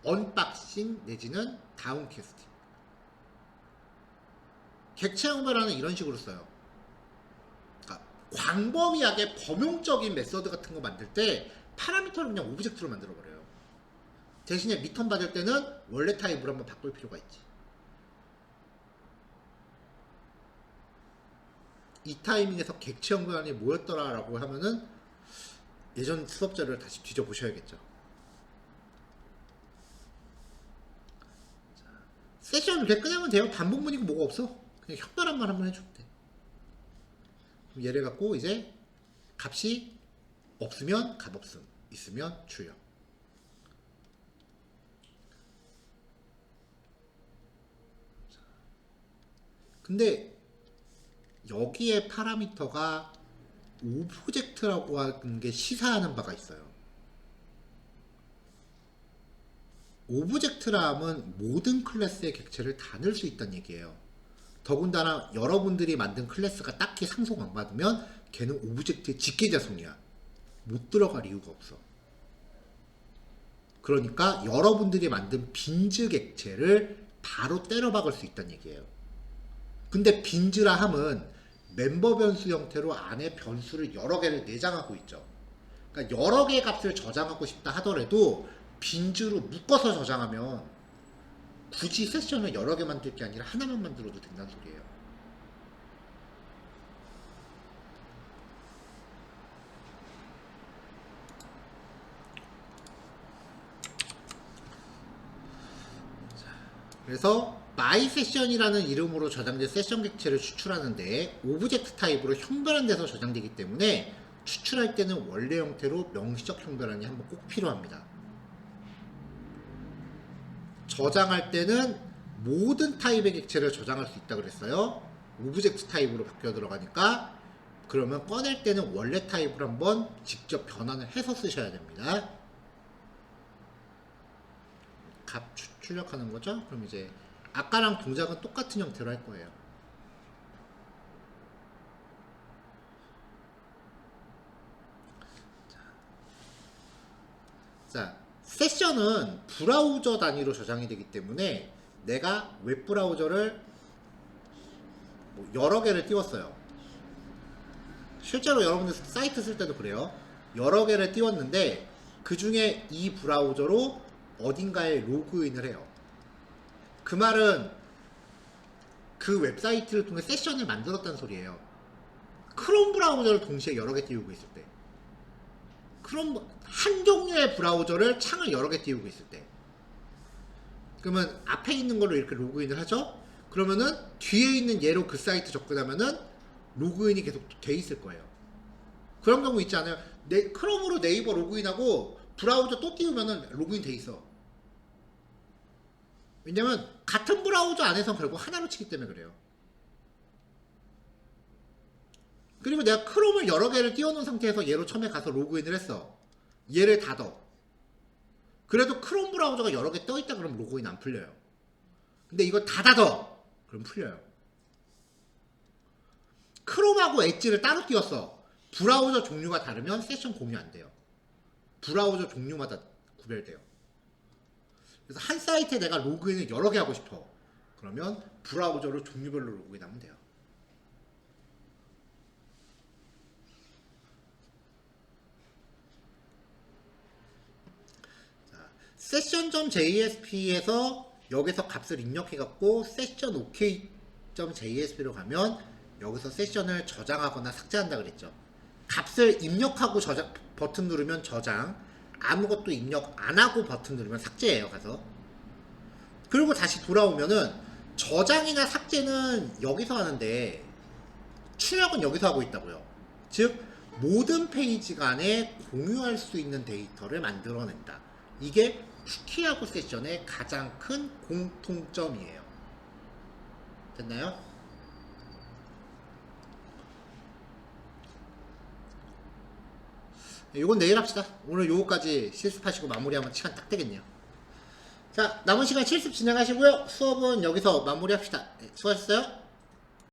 언박싱 내지는 다운캐스팅. 객체 형변화는 이런 식으로 써요. 그러니까 광범위하게 범용적인 메서드 같은 거 만들 때 파라미터를 그냥 오브젝트로 만들어 버려요. 대신에 리턴 받을 때는 원래 타입으로 한번 바꿀 필요가 있지. 이 타이밍에서 객체 형변환이 뭐였더라라고 하면은 예전 수업 자료를 다시 뒤져보셔야겠죠. 세션을 이렇게 끝내면 돼요. 반복문이고 뭐가 없어. 그냥 현발한만 한번 해주면 돼. 그럼 얘를 갖고 이제 값이 없으면 값 없음, 있으면 출력. 근데 여기에 파라미터가 오브젝트라고 하는 게 시사하는 바가 있어요. 오브젝트라 함은 모든 클래스의 객체를 다 넣을 수 있다는 얘기예요. 더군다나 여러분들이 만든 클래스가 딱히 상속 안 받으면 걔는 오브젝트의 직계자손이야. 못 들어갈 이유가 없어. 그러니까 여러분들이 만든 빈즈 객체를 바로 때려 박을 수 있다는 얘기예요. 근데 빈즈라 함은 멤버 변수 형태로 안에 변수를 여러 개를 내장하고 있죠. 그러니까 여러 개의 값을 저장하고 싶다 하더라도 빈즈로 묶어서 저장하면 굳이 세션을 여러 개 만들 게 아니라 하나만 만들어도 된다는 소리예요. 그래서 mySession이라는 이름으로 저장된 세션 객체를 추출하는데 오브젝트 타입으로 형별한돼서 저장되기 때문에 추출할 때는 원래 형태로 명시적 형별한이 한번 꼭 필요합니다. 저장할 때는 모든 타입의 객체를 저장할 수 있다 그랬어요. 오브젝트 타입으로 바뀌어 들어가니까 그러면 꺼낼 때는 원래 타입으로 한번 직접 변환을 해서 쓰셔야 됩니다. 값 출력하는 거죠. 그럼 이제 아까랑 동작은 똑같은 형태로 할 거예요. 자, 세션은 브라우저 단위로 저장이 되기 때문에 내가 웹브라우저를 뭐 여러 개를 띄웠어요. 실제로 여러분들 사이트 쓸 때도 그래요. 여러 개를 띄웠는데 그 중에 이 브라우저로 어딘가에 로그인을 해요. 그 말은 그 웹사이트를 통해 세션을 만들었다는 소리예요. 크롬 브라우저를 동시에 여러 개 띄우고 있을 때, 크롬 한 종류의 브라우저를 창을 여러 개 띄우고 있을 때, 그러면 앞에 있는 걸로 이렇게 로그인을 하죠. 그러면은 뒤에 있는 얘로 그 사이트 접근하면은 로그인이 계속 돼 있을 거예요. 그런 경우 있지 않아요? 크롬으로 네이버 로그인하고 브라우저 또 띄우면은 로그인 돼 있어. 왜냐면 같은 브라우저 안에서 결국 하나로 치기 때문에 그래요. 그리고 내가 크롬을 여러 개를 띄워놓은 상태에서 얘로 처음에 가서 로그인을 했어. 얘를 닫어. 그래도 크롬 브라우저가 여러 개 떠있다 그러면 로그인 안 풀려요. 근데 이거 다 닫어. 그럼 풀려요. 크롬하고 엣지를 따로 띄웠어. 브라우저 종류가 다르면 세션 공유 안 돼요. 브라우저 종류마다 구별돼요. 그래서 한 사이트에 내가 로그인을 여러 개 하고 싶어. 그러면 브라우저로 종류별로 로그인하면 돼요. session.jsp에서 여기서 값을 입력해갖고 session.ok.jsp로 가면 여기서 세션을 저장하거나 삭제한다 그랬죠. 값을 입력하고 버튼 누르면 저장, 아무것도 입력 안하고 버튼 누르면 삭제예요. 가서 그리고 다시 돌아오면은 저장이나 삭제는 여기서 하는데 출력은 여기서 하고 있다고요. 즉 모든 페이지 간에 공유할 수 있는 데이터를 만들어낸다. 이게 쿠키하고 세션의 가장 큰 공통점이에요. 됐나요? 이건 내일 합시다. 오늘 요거까지 실습하시고 마무리하면 시간 딱 되겠네요. 자, 남은 시간 실습 진행하시고요. 수업은 여기서 마무리합시다. 수고하셨어요.